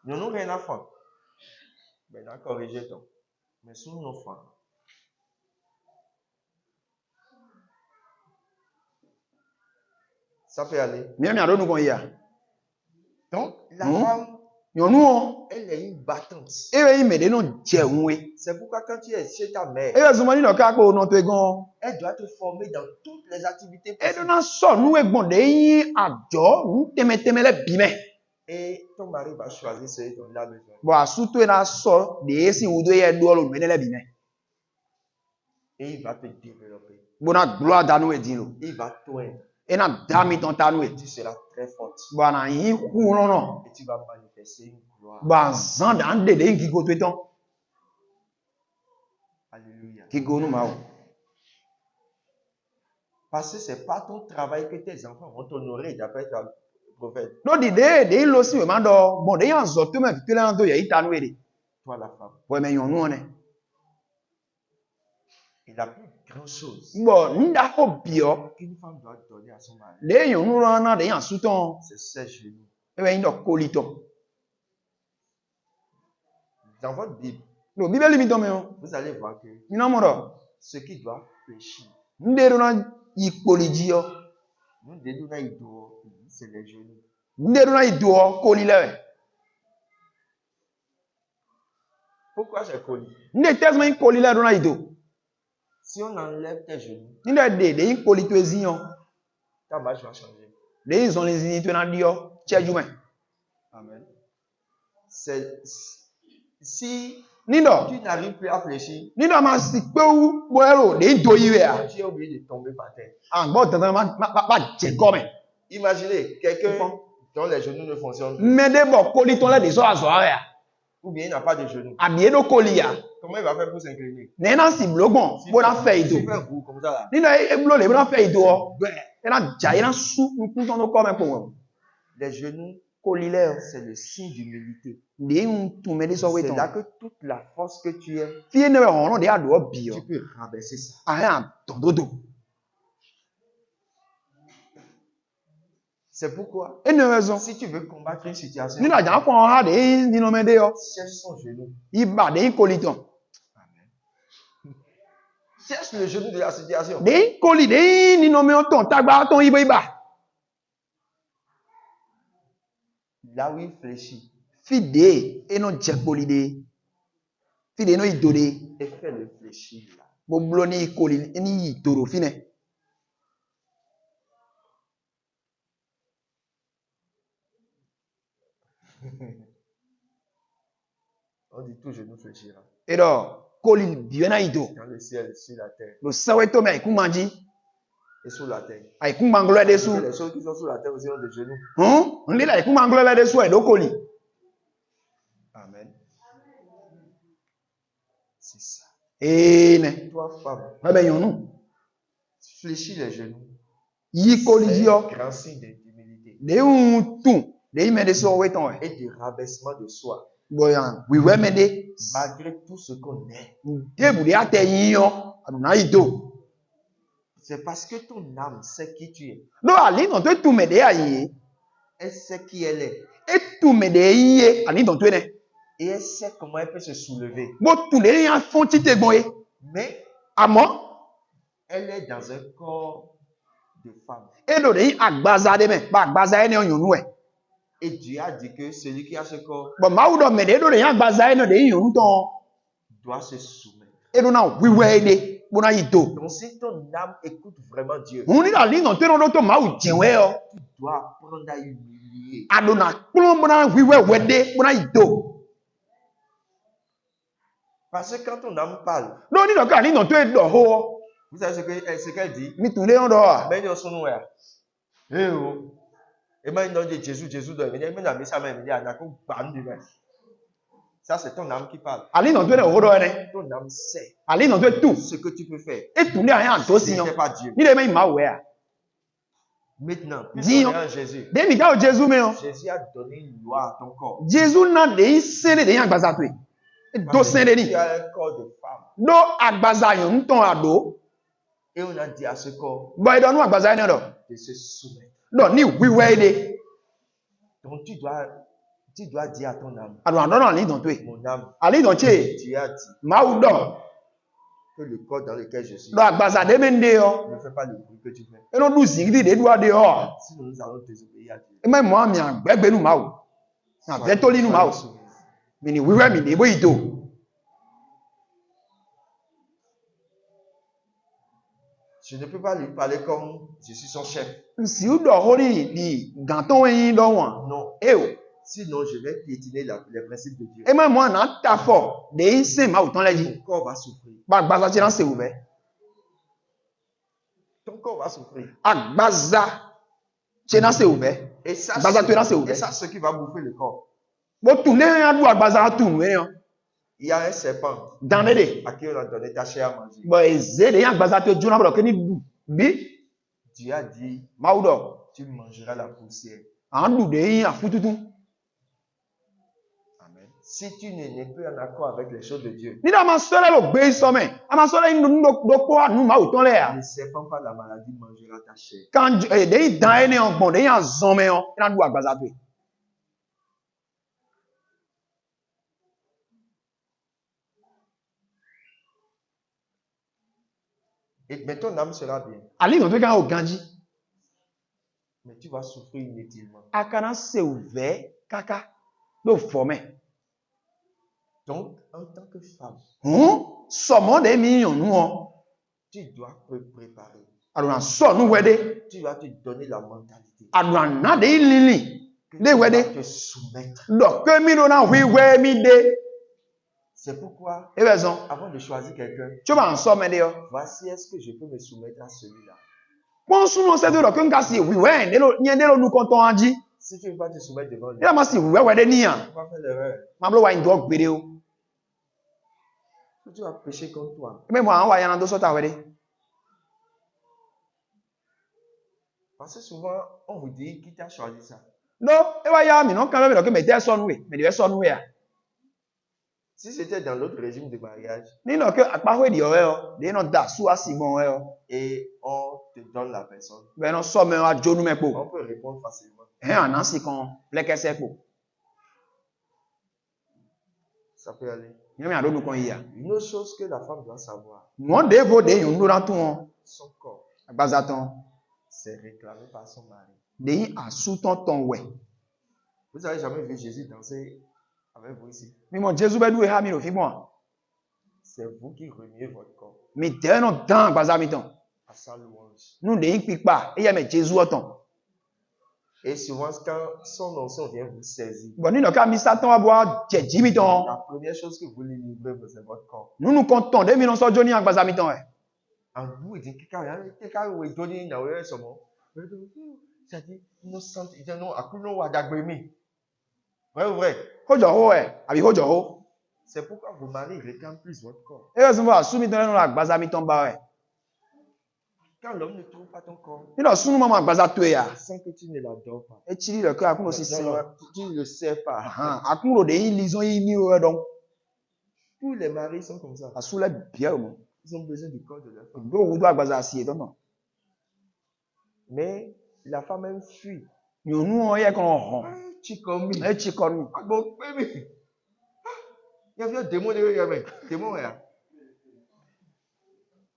Nous n'avons rien à faire. Mais on a corrigé donc. Mais son enfant. Ça peut aller. Mi mi ado nu kon ya. Donc, la Non. femme, Yo nu o. elle est une battante. E we me de no je unwe. C'est pourquoi quand tu es chez ta mère, E we zuma ni no ka ko no to gan. elle doit te former dans toutes les activités E do possibles. na so nu egbon de yin ajo nu teme le bi me. Et ton mari va choisir ce dont il a besoin. Bo asuto e na so de si udo ye do lo me le bi me. Et il va te développer. Bo na gloire da nu e din lo. Il va t'oindre. E na da mi ton ta nu e. Tu seras très forte. Bo na yin ku no no. Et tu vas manifester une gloire. Ba zan da nde de ki go to ton. Alléluia. Ki go nu ma o. Parce que ce n'est pas ton travail que tes enfants vont t'honorer d'après ton prophète. No di de lo si we ma do. Bon de yan zo to me fi le do ye ita nu e de. Toi, la femme. Bo me yon nu ne. Et la plus grande chose Bo nda ho bio. qu'une femme doit donner à son mari, Le yon nu ro na de yan su ton. c'est ses genoux. E we yin do kolito. Dans votre Bible, No bibeli mi to me o. vous allez voir que Ni na mo do. ce qui doit fléchir, Nde do na ikpoliji yo. nous dédouanons il doit, c'est les genoux. Nde do na ido koli le. Pourquoi j'ai connu? Nde tes me koli le do na ido. Si on enlève tes genoux, Nde de yin koli to ezion. ta marche va changer. De yin zon les zini to na dio. Cheju me. Amen. Si Ni do. tu n'arrives plus à fléchir, Ni do ma si pe ou bo ero de do yi we a. tu es obligé de tomber par terre. An bo tan ma je ko me. Imaginez quelqu'un dont les genoux ne fonctionnent plus, Me de bo koli ton le de so azo a. ou bien il n'a pas de genoux. Abi do koli ya. Comment il va faire pour s'incliner? Ne na si blogon. Bo na fe ido. Il fait un coup comme ça là. Ni do e blo le bo na fe ido. E na ja e na su nu ton do ko me po. Les genoux, Koli le. c'est le signe d'humilité. De un tu me de so we C'est ton. là que toute la force que tu es, Fie ne we hono de ado bi yo. tu peux rabaisser ça. Ahe an ton do do. C'est pourquoi, Une raison. si tu veux combattre une situation, Ni la jan fon ha de ni no me de yo. cherche son genou. Iba de koliton. Cherche le genou de la situation. De koli de ni no me ton tagba ton iba. Là où il fléchit, Fide e no je koli de. Fide no idode. et fais le fléchir là. Bo blo ni koli ni itoro fine. On dit tout genou fléchira. E do koli biena ito. Dans le ciel, sur la terre Lo sawe to me ku manji. et sous la terre. Ai ku manglo de Parce su. que les choses qui sont sous la terre aussi ont des genoux. Nli la ku manglo de su e do koli. Amen. C'est ça. Ne. Toi, femme, Ba be yon nou. fléchis les genoux. Yi koli C'est yo. un grand signe d'humilité De un tu. De ime de so we ton e. et de rabaissement de soi. Boyan. We we me de. Malgré tout ce qu'on est. De bu de ate yin yo. Aduna ito. C'est parce que ton âme sait qui tu es. Do ali non to tu me de ayi. Elle sait qui elle est. E tu me de yi ali non to ne. Et elle sait comment elle peut se soulever. Bo tu de yan fon ti te gbon e. Mais Amo. elle est dans un corps de femme. E do de yin agbaza de me. Ba agbaza e ne yon nou e. Et Dieu a dit que celui qui a ce corps Bo ma u do me de do de yan agbaza e no de yin yon ton. doit se soumettre. E do na wi we de. Bo na ito. Donc si ton âme écoute vraiment Dieu, Hun ni la li non to no to ma u jinwe yo. tu dois apprendre à humilier. Adona klon bo na wi we de. Bo na ito. Parce que quand ton âme parle, Do ni do ka ni non to e do ho. vous savez ce qu'elle dit? Mi tu le on do a. Mais il son nom là. Eh oh. Et maintenant il dit Jésus doit venir. Mais la ça même il dit anako bandu. Ça c'est ton âme qui parle. Ali non to ne ho do ne. Ton âme sait Ali non to e tu. ce que tu peux faire. E tu ne a yan to Ce si yo. n'est pas Dieu. Ni de me ma we a. Maintenant, Dis puisqu'on non. est en Jésus, De mi ka o Jésus me yo. Jésus a donné une loi à ton corps. Jésus na de yin sele de yan agbaza to e. Do Parce sele que ni. tu as un corps de femme. Do agbaza yon ton ado. Et on a dit à ce corps Boy do nu agbaza ni do. de se soumettre. Do ni wi we de. Donc tu dois dire à ton âme, Ado ando na li don to e. mon âme, Ali don che. tu as dit Ma u do. que le corps dans lequel je suis Do agbaza de me nde yo. ne fait pas le bruit que tu fais. E no du zingidi de du ade yo. Sinon nous allons désobéir à Dieu. E me mo ami agbegbe nu ma u. Na ve to li nu ma u. Mi ni wi we mi de bo ito. Je ne peux pas lui parler comme je suis son chef. Si u do ho ni ganton yin do wan. Non. E o. Sinon, je vais piétiner les principes de Dieu. E me mo na ta fo de yin se ma u ton leji. Ton corps va souffrir. Ba agbaza ti na se u be. Ton corps va souffrir. Agbaza ti na se u be. Et ça, Agbaza tu na se u be. et ça, ce qui va bouffer le corps. Bo tu ne ya du agbaza tu nu e yo. Il y a un serpent Dan de. à qui on a donné ta chair à manger. Bo eze de yan agbaza to juna bro ke ni du. Bi Dieu a dit, ma u do. tu mangeras la poussière. An du de yin afututu. Amen. Si tu n'es plus en accord avec les choses de Dieu, Ni da ma sole lo gbe so me. Ama sole yin do ko anu ma u ton le ya. le serpent par la maladie mangera ta chair. Kan de yin dan ene on gbon de yin azon me yo. Na du agbaza to e. Mais ton âme sera bien. Ali non to kan o ganji. Mais tu vas souffrir inutilement. Akana se u ve kaka. Do fo me. Donc, en tant que femme, Somo de mi yon nu o. tu dois te préparer. Aduna so nu we de. Tu dois te donner la mentalité. Aduna na de lili. Que De tu we vas de. te soumettre. Do ke mi do na wi we mi de. C'est pourquoi, E be zon. avant de choisir quelqu'un, Choba an so me de yo. voici est-ce que je peux me soumettre à celui-là. Pon su no se do ke nka si wi we de lo nyen de lo nu konton anji. Si tu ne veux pas te soumettre devant lui, Ila ma si wi we de ni tu an. vas faire l'erreur. Ma blo wa ndo gbere o. Tu vas pécher contre toi. E me mo an wa yana do so ta we de. Parce que souvent, on vous dit qui t'a choisi ça. Do e wa ya mi no kan me do ke me te so nu we. Me de so nu we a. Si c'était dans l'autre régime de mariage Ni no ke akpa di yo, de no da su asimo yo. et on te donne la personne, Be no so me wa jonu me on po. peut répondre facilement. Anansi kon pleke se po. Ça peut aller. Nyame adonu kon ya. Une autre chose que la femme doit savoir, Mo de vo de yun do ton son corps, agbazaton. c'est réclamé par son mari. De yin asu ton we. Vous avez jamais vu Jésus danser avec vous ici? Mi mo Jesu be du ha mi lo fi bon. C'est vous qui remuez votre corps Mi de no dan agbazamiton. à sa louange. Nu de yin pipa, e ya me Jesu oton. Et souvent, quand son onction vient vous saisir, Bon ni no ka mi satan wa bo je jimiton. la première chose que vous lui livrez, c'est votre corps. Nu nu konton de mi no so joni agbazamiton e. En vous, il dit quelqu'un où est donné dans le sommet. C'est-à-dire, nous sentons, non, à coup, nous, à d'agbémi. Vrai ou vrai? Hojo ho e, abi hojo ho. C'est pourquoi vos maris réclament plus votre corps. E yo zumbo asumi ton no agbazamiton ba e. Quand l'homme ne trouve pas ton corps, Ni no sunu mama agbazato ya. il sent que tu ne l'adores pas. E chiri le ko akun si Non, se. non, tu ne le sais pas. Akun ro de yin lizon yin ni o don. Tous les maris sont comme ça. Asu le bia o mo. Ils ont besoin du corps de leur femme. Do wudu agbaza si e don no. Mais la femme même fuit. Nyonu o ye kon hon. Tu comme E chikonu. bon, baby. Il y a un démon derrière moi. Démon, là.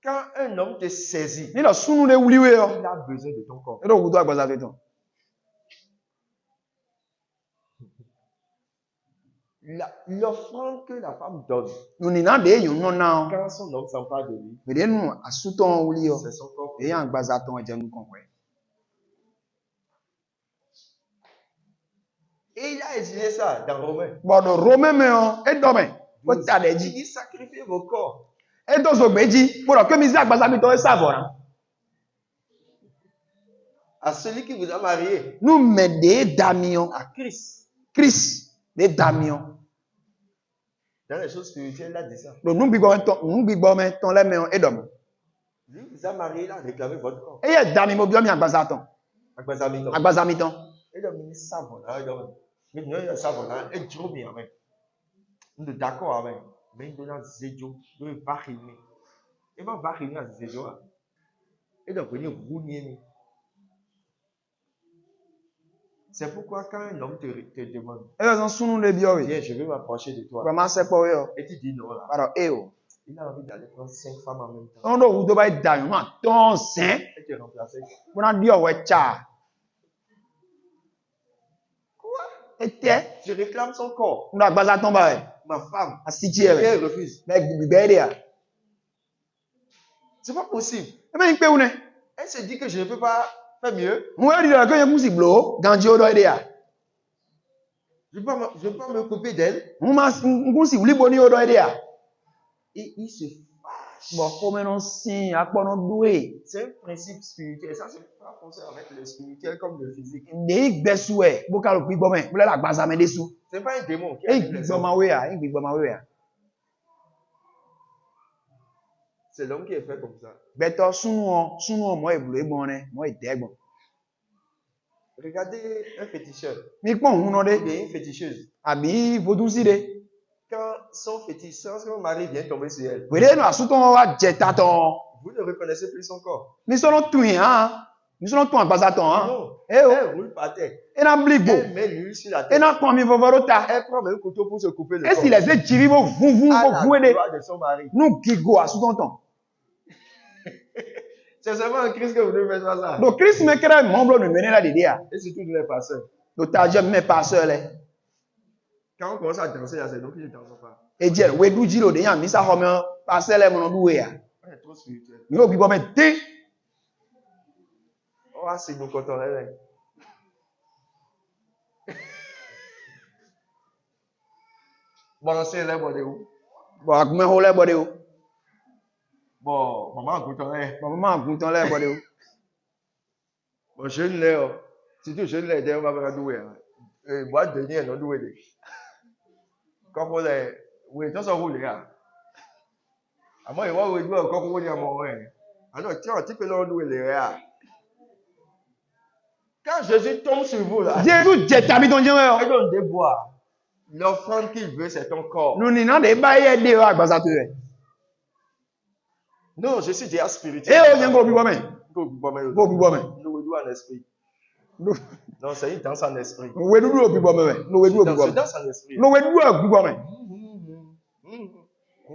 Quand un homme te saisit, Ni no sunu de wuliwe yo. il a besoin de ton corps. E do wudu agbaza ton. L'offrande que la femme donne, Nu ni na de yun no na. quand son homme s'empare de lui, Me de nu asu ton wuli yo. c'est son corps. E yan agbaza ton e je nu kon we. Et il a exilé ça dans Romains. Bo do Rome me yo, e do me. Ko ta de Il ji. dit sacrifiez vos corps E do so gbeji, bo do ke mi si agbazamiton e savora. à celui qui vous a marié, Nu me de damion. à Christ. Chris de damion. Dans les choses spirituelles, il a dit ça. Do nu gbigbo me ton le me yo e do mo. Lui vous a marié, il a réclamé votre corps. E ye dami mo bi o mi agbazaton. Agbazamiton. Agbazamiton. Et le ministre savon, mais nous, il savon, et Dieu bien avec. Nous sommes d'accord avec. Mais nous avons des gens, nous va rimer. Et va rimer à ces gens. Et donc, venir rouler. C'est pourquoi quand un homme te demande, E yo zon sunu le bi o we. viens, je vais m'approcher de toi. Ko ma se po yo. Et tu dis non là. Ba do e o. Il a envie d'aller prendre 5 femmes en même temps. On do wudu ba damion ma ton sen. Et te remplacer. Bo na di o we cha. Quoi? E te. Je réclame son corps. Nu agbazaton ba we. Ma femme. Asiti Et e we. elle refuse. Me gbigbe de ya. C'est pas possible. E me pe une. Elle se dit que je ne peux pas faire mieux. Mu e di do ke ye musi blo, ganji o do de ya. Je ne peux pas me couper d'elle. Mu ma ngusi wuli boni o do de ya. Et il se fâche. Bo ko me non sin akpono duwe. C'est un principe spirituel. Ça, c'est pas fonctionner avec le spirituel comme le physique. De igbesu e, bo ka lo gbigbo me, bo le la agbaza me desu. C'est pas un démon qui E anime les gbigbo hommes. ma we ya, e gbigbo ma we ya. C'est l'homme qui est fait comme ça. Beto sunu o mo e blo e bon ne, mo e de gbon. Regardez un féticheur. Mi pon hun no Il de, y a une féticheuse. abi vodusi de. Quand son fétiche, quand son mari vient tomber sur elle, Wede no asuton wa jeta ton. vous ne reconnaissez plus son corps. Mi so no tun han. Mi so no tun agbaza ton han. Non. E o, Elle roule par terre. e na bligbo. Elle met l'huile sur la E tête. na kon mi vovoro ta. Elle prend même un couteau pour se couper le E si corps. les e jiri bo vun À bo la vun de. gloire de son mari. Nu gigo asuton ton. C'est seulement en Christ que vous devez faire ça. Do Chris me kere mon blo no mene la de ya. Et surtout les pasteurs. Do ta je me pasteur le. Quand on commence à danser, là, c'est donc qu'ils ne dansent pas. E je we du jiro de yan mi sa ho me pasteur le mo no duwe ya. On est trop spirituel. Mi o gbigbo me de. On va se nous contrôler. Bon, c'est là, bon, de où? Bo akme ho le bo de o. Bon, maman, contrôler. Bo ma gun ton le bo de o. Bon, je ne l'ai pas. Si tu jeune l'ai, on va faire douer. Et moi, dernier, non doué. Quand on est. Oui, dans son rôle, là. À moi, il va vous dire, quand on est à mon rêve. Alors, tiens, tu peux l'endouer, là. Quand Jésus tombe sur vous, là, Jésus jeta mi ton je il yo. donne des bois. L'offrande qu'il veut, c'est ton corps. Nous n'avons pas aidé à Bazatue. Non, je suis déjà Eh, spirituel. on vient go bibome. Go bibome. Nous doux en esprit. Non, c'est une danse en esprit. Nous wedu go bibome. Nous wedu go C'est bibome. danse en esprit. Nous wedu go bibome.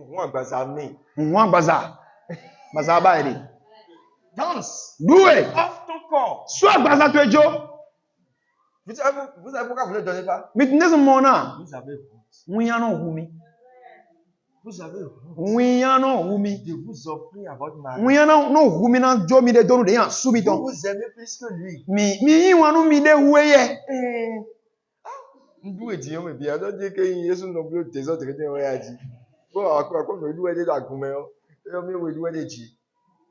Moi, Bazami. Moi baza. Baza ba edi. Danse. Doué. Offre ton corps. Soit Bazatue jo. Vous savez pourquoi vous ne le donnez pas? Mais tu n'es pas mon âme. Vous avez honte. Oui, non, oui. Vous avez honte Oui, non, oui. de vous offrir à votre mari. Oui, non, oui, non, jo mi de donu de yan subiton. Vous vous aimez plus que lui. Mi wanu mi de weye. Nous disons, mais bien, on dit que Jésus non plus des autres chrétiens ont dit. Bon, à quoi, comme nous aider à goumer,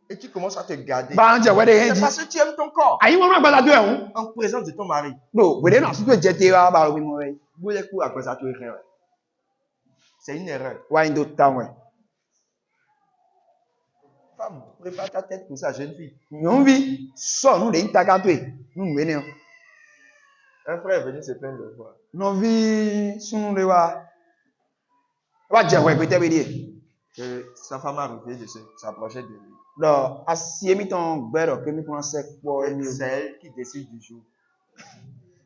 et tu commences à te garder. Ba nje we de C'est henji. parce que tu aimes ton corps Ayi wanu Bazatue hun. en présence de ton mari. No, we de na su to jete wa ba ro mi mo we. Vous les coups après ça, tu es rien. C'est une erreur. Wa ndo tawe. Femme, prépare ta tête pour ça, jeune fille. Nyombi so nu de ntakatwe. Nu we ne. Un frère est venu se plaindre de toi. No vi sunu de wa. Wa je we pete be die. Que sa femme a refusé de s'approcher de lui. Do asie mi ton gbero ke mi kon se po mi. C'est elle qui décide du jour.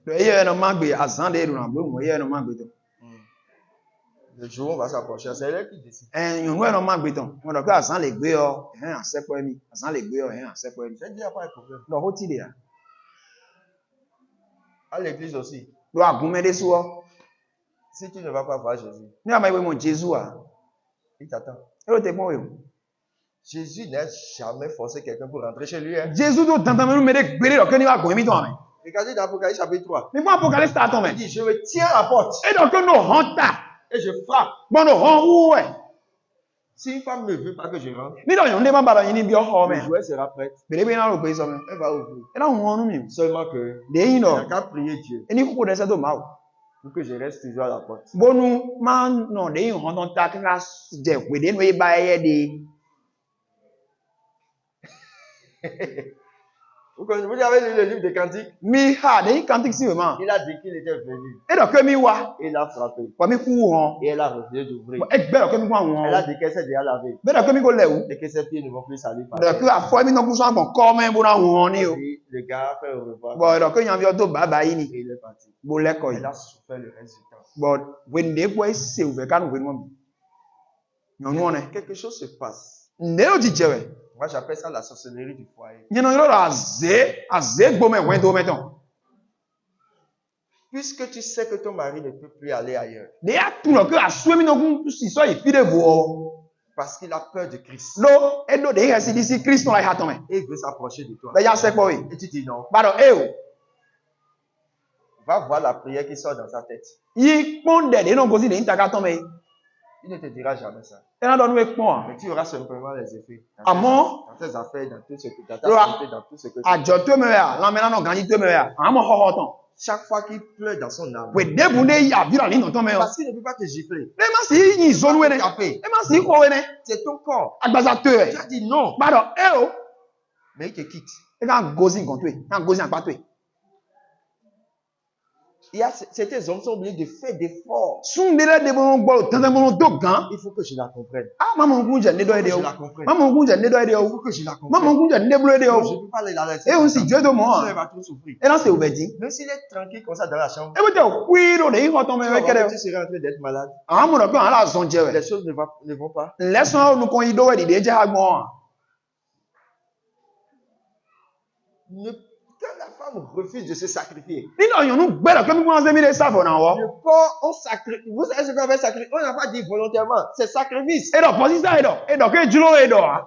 Do eye no magbe azan de ru na blo mo eye no magbe to. Le jour où on va s'approcher, c'est elle qui décide. Yòówù ẹ̀rọ máa gbé tán wọn dọ̀ pé àsán lè gbé ọ ẹ̀hẹ́n àṣẹ́pọ̀ ẹ̀mí àsán lè gbé ọ ẹ̀hẹ́n àṣẹ́pọ̀ ẹ̀mí J'ai dit, il n'y a pas de problème. lọ ó tì lè yà À l'église aussi, lọ àgúnmẹ́dé sí ọ si tu ne vas pas voir Jésus, ní àmọ́ ìwé mọ̀ Jésù à il t'attend. ẹ̀rọ tẹ̀ pọ́n wẹ̀wò Jésus n'a jamais forcé quelqu'un pour rentrer chez lui. Hein. Jésù tó dandan mẹ́nu mẹ́dẹ́ gbére lọ kí ni wàá gùn ẹ̀mí tán àmì Regardez dans Apocalypse chapitre 3. mi fún Apocalypse tà tán mẹ́ Il dit, je me tiens à la porte ẹ̀dọ̀ kí ló hàn tà et je frappe. gbọ́dọ̀ hàn wú ẹ̀ Si une femme ne veut pas que je rentre, nídọ̀ yòó ndé má bàdàn yín ní bí ọ họ le mẹ́ jouet sera prêt. gbèrè bí náà rò pé sọ mẹ́ Elle va ouvrir. ẹ̀ náà hàn ọ́nú mi Seulement que lèyìn il lọ n'y a qu'à prier Dieu ẹni kúkú dẹ́sẹ̀ tó máa wò pour que je reste toujours à la porte. bónú máa ń nà lèyìn hàn tán ta kíkà jẹ pèdé nu ibà ẹyẹ de Vous avez lu le livre des Cantiques? mi ha lèyìn kantik sí wèmá Il a dit qu'il était venu. ẹ̀dọ̀ kí mi wá Et il a frappé. wà mí kú hàn Et elle a refusé d'ouvrir. ẹgbẹ́ ọ̀kẹ́ mi kú àwọn Elle a hàn dit qu'elle s'est déjà lavée. bẹ́ẹ̀ kí mi kò lẹ̀wù Et que ses pieds ne vont plus salir par ẹ̀dọ̀ kí àfọ́ ẹ̀mí náà kú sọ àgbọ̀n kọ́ mẹ́ bó náà hàn ní o Et le gars a fait au revoir. bọ̀ ẹ̀dọ̀ kí yan fi ọtó bàbá yìí ni Et il est parti. bó lẹ́kọ̀ọ́ Elle yìí a souffert le reste du temps. bọ̀ wèndé kú ẹ̀ ṣe òfẹ́ kánú wèndé wọn yànnú ọ̀nẹ́ Quelque chose se passe. ǹdẹ́ yóò ti jẹ̀wẹ̀ Moi, j'appelle ça la sorcellerie du foyer. yẹn náà yọ̀rọ̀ àzé gbọmẹ̀ wẹ́n tó mẹ́tàn Puisque tu sais que ton mari ne peut plus aller ailleurs, lè yà tún lọ kí àsú ẹ̀mí náà kú sì sọ ìfídè bò ọ parce qu'il a peur de Christ, ló ẹ̀dọ̀ dè yẹ sí di sí Kristo la yà tán mẹ́ et il veut s'approcher de toi. bẹ́ẹ̀ yà sẹ́pọ̀ yìí Et tu dis non. gbàdọ̀ ẹ̀ o Va voir la prière qui sort dans sa tête. yìí pọ́n dẹ̀ dé náà kó sì lè ń takà tán mẹ́ Il ne te dira jamais ça. ẹ̀ náà dọ̀ nù ẹ̀ pọ́n à Mais tu auras simplement les effets. àmọ́ Dans tes affaires, dans tout ce que dans ta Lora. santé, dans tout ce que tu àjọ tó mẹ́rẹ̀ à lámẹ́nà náà gànjí tó mẹ́rẹ̀ à àmọ́ họ́họ́ tán Chaque fois qu'il pleure dans son âme, wè débùn dé àbírà nínú tán mẹ́rẹ̀ parce qu'il ne peut pas te gifler, ẹ má sì yìn ìzónú ẹni taper, ẹ má sì kó ẹni c'est ton corps. agbasa tó ẹ Tu as dit non, gbàdọ̀ ẹ o mais il te quitte. ẹ ká gosi nǹkan tó ẹ ká gosi àpá tó ẹ Certains hommes sont obligés de faire des efforts. súndélé débùn gbọ́dọ̀ tẹ́tẹ́ mọ́nà tó gan Il faut que je la comprenne. á má mọ̀ nkún jẹ̀ Il nídọ̀ faut ẹ̀ que dẹ̀ o je la comprenne. má mọ̀ nkún jẹ̀ nídọ̀ ẹ̀ dẹ̀ Il o faut que je la má mọ̀ comprenne. nkún jẹ̀ nídọ̀ ẹ̀ dẹ̀ o Non, je ne peux pas la laisser. ẹ o sì jẹ́ tó mọ́ Sinon, à elle va trop souffrir. ẹ náà sì òbẹ̀ dín Même s'il est tranquille comme ça dans la chambre, ẹ bó tẹ o kúírò lè yín kọ́ tán tu vas mẹ́rẹ̀ voir kẹ́rẹ́ que tu seras en train d'être malade. àwọn amúnà pé àwọn aláàzán jẹ rẹ̀ Les choses ne vont pas. lẹ́sàn olùkọ́ yìí dọ́wọ́ ìdílé jẹ́ àgbọ̀n Quand la femme refuse de se sacrifier, nínú ọ̀yàn gbẹ́rẹ̀ pé mímú ọ̀sẹ̀ mi lè sáfọ̀ náà wọ́ le corps, on sacrifie. Vous savez ce qu'on appelle sacrifice? On n'a pas dit volontairement, c'est sacrifice. ẹ̀dọ̀ pọ̀ sísá ẹ̀dọ̀ kí jùlọ ẹ̀dọ̀ à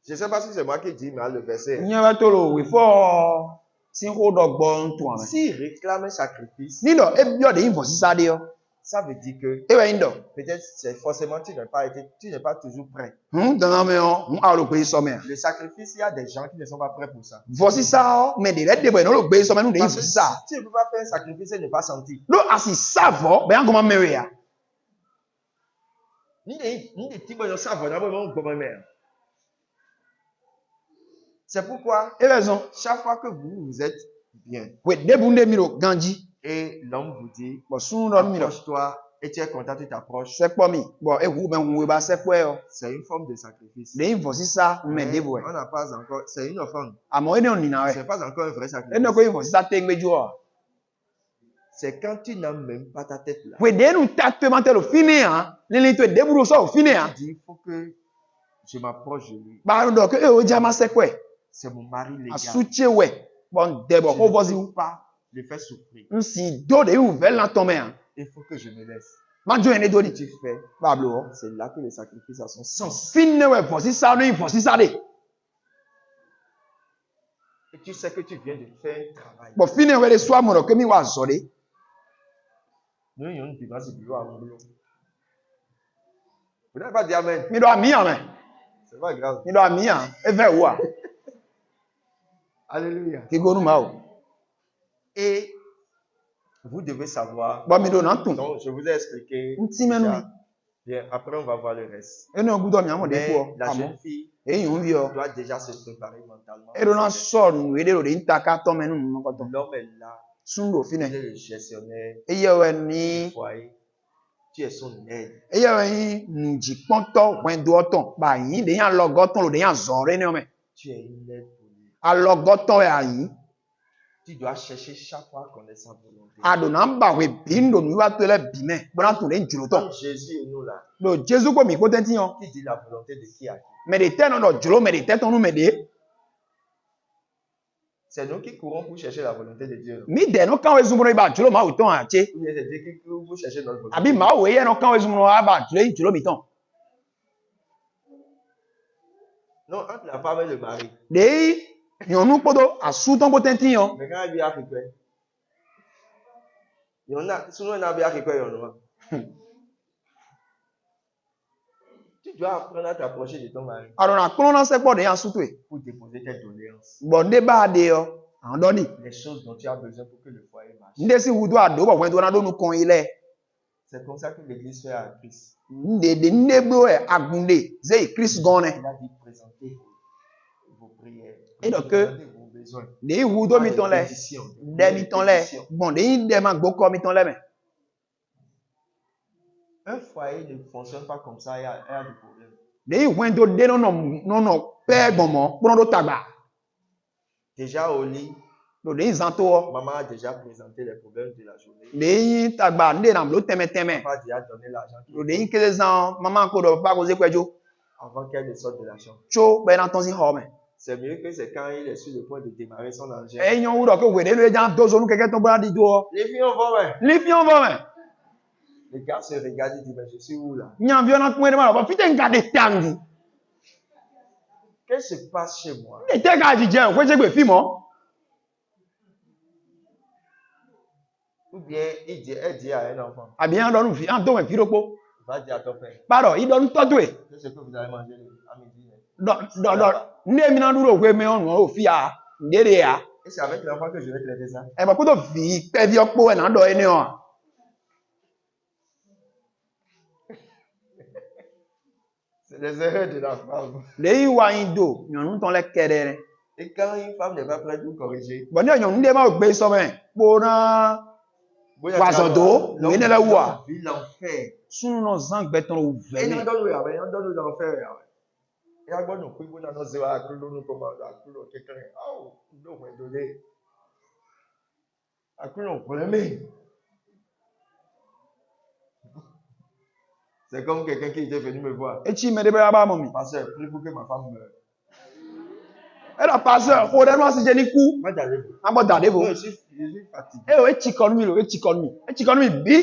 Je ne sais pas si c'est moi qui dis, mais le verset. ìyẹn wẹ́ tó lò wí fọ́ tí ń kó dọ̀gbọ́ ń tún àmẹ́ S'il réclame un sacrifice, nínú ẹbí ọ̀dẹ̀ yìí fọ̀ sísá dé ọ ça veut dire que ẹwẹ́ yìí dọ̀ peut-être c'est forcément tu n'es pas toujours prêt. dandan mi ọ ń àrò pé sọmẹ Le sacrifice, il y a des gens qui ne sont pas prêts pour ça. fọ̀ sísá ọ mẹ́ẹ̀dẹ̀ rẹ̀ débọ̀ ìnáwó gbé sọmẹ nínú Parce ìfọ̀ que sísá si tu ne peux pas faire un sacrifice et ne pas sentir, ló a sì sáfọ̀ bẹ́ẹ̀ kọ́ máa mẹ́rẹ̀ yà ni des petits bonhommes savent vraiment comment mère. C'est pourquoi, E raison. chaque fois que vous êtes bien, We debunde miro ganji. et l'homme vous dit, Bon sunu don miro. approche-toi, et tu es content, tu t'approches, Sekpo mi. Bon e hu ben we ba sekpo yo. c'est une forme de sacrifice. De invosi sa me Mais debo e. on n'a pas encore, c'est une offrande. Amo ene oni na we. C'est pas encore un vrai E sacrifice. no ko invosi sa te ngbeju o. C'est quand tu n'as même pas ta tête là. We de nu ta te mante lo fini han. Lili to deburu so fini han. Tu dis, il faut que je m'approche de lui. Ba ndo ke e o jama sekpo e. C'est mon mari légal. Asuche we. Bon debo ko vozi Je ne u. peux pas le faire souffrir. Nsi do de u vel lan tome han. Il faut que je me laisse. Ma jo ene do Ce di. que tu fais, Pablo. c'est là que le sacrifice a son sens. Fine we vosi sa no invosi sa de. Et tu sais que tu viens de faire un travail. Bon fine we de so mo ke mi wa zo de. Nous, il y a une différence de bureau à mon boulot. Vous n'avez pas dit Amen. Mi do ami han me. C'est pas grave. Mi do ami han. E fe wa. Alléluia. Ki go nu ma o. Et vous devez savoir. Bon mi do na tun. Donc, je vous ai expliqué. Nti menu mi. déjà. Bien, après, on va voir le reste. E no gudo mi amo de Mais fo. la Amo. jeune fille E yun vi o. doit déjà se préparer mentalement. E do na so nu e de lo de nta ka to menu nu ko to. L'homme est là. Sun do Il fine. est le gestionnaire E ye we du ni. foyer. Tu es son aide. E ye we yin nu ji pon to wen do ton. Ba yin de yan logo ton lo de yan zo re ni o me. Tu es une aide pour lui. A logo ton e a yin. Tu dois chercher chaque fois qu'on est sa volonté. A do na ba we bindo nu wa to le bi me. Bo na tun de njulo ton. Comme Jésus et nous là, Lo Jesu ko mi ko tenti yon. qui dit la volonté de qui à qui. Me de te no do julo me de te ton nu me de. C'est nous qui courons pour chercher la volonté de Dieu. Mi de no kan we zumo no ba julo ma o ton a che. Ou bien c'est Dieu qui court pour chercher notre volonté. Abi ma o ye no kan we zumo no ba julo mi ton. Non, entre la femme et le mari. De yon nu podo asu ton ko tenti yon. Mais quand il y a quelque chose, il y en a, sinon il y en a bien quelque chose, il y en a. Tu dois apprendre à t'approcher de ton mari Aro na kpɔn na se kpɔ de yan sutu ye. pour déposer tes doléances. Bɔn ne b'a de yɔ. An dɔ ni. Les choses dont tu as besoin pour que le foyer marche. N de si wudu a do bɔ wɛn do na do nu kɔn yi lɛ. C'est comme ça que l'église fait à Christ. N de n de blo yɛ agunde ze yi Christ gɔnɛ. Il a dit présenter vos prières. Et donc, Présentez vos besoins. De yi wudo mi tɔn lɛ. Pétitions. Dɛ mi tɔn lɛ. Bɔn de yi dɛ ma gbɔ kɔ mi tɔn lɛ mɛ. Un foyer ne fonctionne pas comme ça, il y a des problèmes. De yi wɛn do de nɔnɔ pɛ gbɔmɔ kplɔ do tagba. Déjà au lit, Do de yi zan to wɔ. maman a déjà présenté les problèmes de la journée. De yi tagba n de na blo tɛmɛtɛmɛ. Papa a déjà donné l'argent Do de yi kele zan mama ko dɔ papa ko ze kpɛ dzo. avant qu'elle ne sorte de la chambre. Tso bɛ na tɔn si xɔ mɛ. C'est mieux que c'est quand il est sur le point de démarrer son engin. E nyɔ wu dɔ ke wele do edza do zonu kɛkɛ tɔn bɔ adi do wɔ. Les filles, on va, ouais. Li fiɔn bɔ mɛ. Les gars se regardent et disent, mais je suis où là? Nyaviɔ na kpɔn edema la bɔ fite nga de tangi. Qu'est-ce qui se passe chez moi? Ne tɛ ka dzidze o fɛsɛ gbe fi mɔ. Ou bien elle dit à un enfant, Abi an dɔ nu fi an to mɛ fi do kpo. va dire à ton père, Kpadɔ i dɔ nu tɔ to ye. qu'est-ce que vous allez manger à midi? Dɔ ne mina du do koe mɛ ɔnu o fi ya nde de ya. Et c'est avec l'enfant que je vais traiter ça. Ɛbɛ koto fi kpɛviɔ kpo ɛna dɔ ye ne wa. C'est les erreurs de la femme. Le yi wa yin do nyɔnu tɔn lɛ kɛ dɛ. Et quand une femme n'est pas prête pour corriger, Bɔn ne nyɔnu de ma o gbe sɔbɛ kpo na wazɔ do o ye ne lɛ wa. vit l'enfer. Sunu nɔ zan gbɛtɔn o Et vɛ il ne. donne l'enfer. Et à quoi nous pouvons nous dire à tout nous comme à tout le quelqu'un. Oh, nous va donner. À tout le problème. C'est comme quelqu'un qui était venu me voir. Etsi mɛ de bɛ aba mɔ mi. Pasteur, prie pour que ma femme meure. Ɛlɔ pasɛ o de ma si jɛ ni ku. Moi, j'arrive. An bɔ da de bo. Je suis fatigué. E o etsi kɔnu mi lo etsi kɔnu mi. Etsi kɔnu mi bi.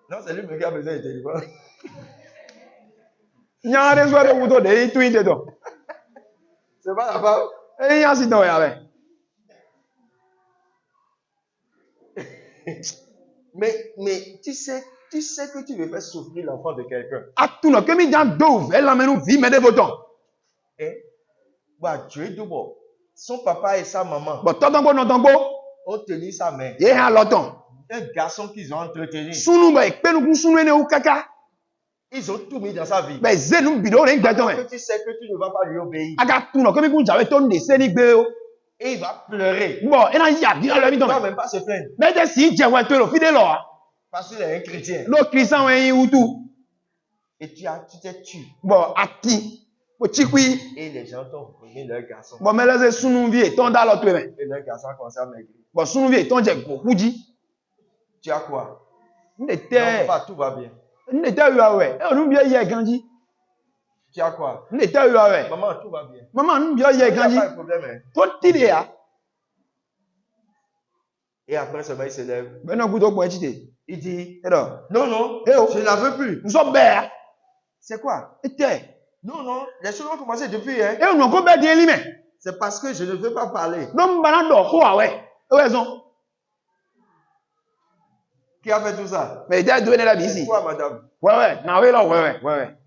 Non, c'est lui qui a besoin de téléphone. Nyare zɔ de wuto de yi tu yi de tɔ. C'est pas la femme. E yan si tɔ ya bɛ. Mais tu sais que tu veux faire souffrir l'enfant de quelqu'un. A tu nɔ kemi jan do vɛ lamɛnu vi mɛ de bo tɔn. Eh? Bah, Dieu d'abord. Son papa et sa maman Bɔn tɔtɔn ko nɔtɔn ko ont tenu sa main. ye hã lɔ tɔn. un garçon qu'ils ont entretenu. Sunu ba ikpe nu sunu ene ukaka. Ils ont tout mis dans sa vie. Ba zenu bido ne gbajo Alors me. que tu sais que tu ne vas pas lui obéir. Aga tuno kemi kun jawe ton de seni gbe o. Et il va pleurer. Bon, ena ya bi ala mi Il don. ne va même pas se plaindre. Mais de si je wa to lo fide lo. Parce qu'il est un chrétien. Lo Christian wen yi utu. Et tu t'es tué. Bon, ati. Bo chikwi. Et les gens t'ont remis leur garçon. Bon, mais là sunu vie ton da lo to me. Et leur garçon commence à maigrir. Bon, sunu vie ton je go kuji. Tu as quoi? Ndete. Non, papa, tout va bien. Ndete yu awe. E onu bi ye ganji. Tu as quoi? Ndete yu awe. Maman, tout va bien. Maman nu bi ye Il n'y a ganji. pas de problème. Hein. To ti de ya. Et après, seulement il se lève. Ben non kuto po etite. Il dit, Edo. non, non, Eh oh. je ne la veux plus. Nous sommes bêtes. C'est quoi? Ete. Non, non, les choses ont commencé depuis. Hein. Et on a encore bien limé. C'est parce que je ne veux pas parler. Non, mais on a quoi, ouais. Raison. Qui a fait tout ça? Mais il a donné la vie C'est ici. quoi, madame? Ouais. Non, oui, là, ouais.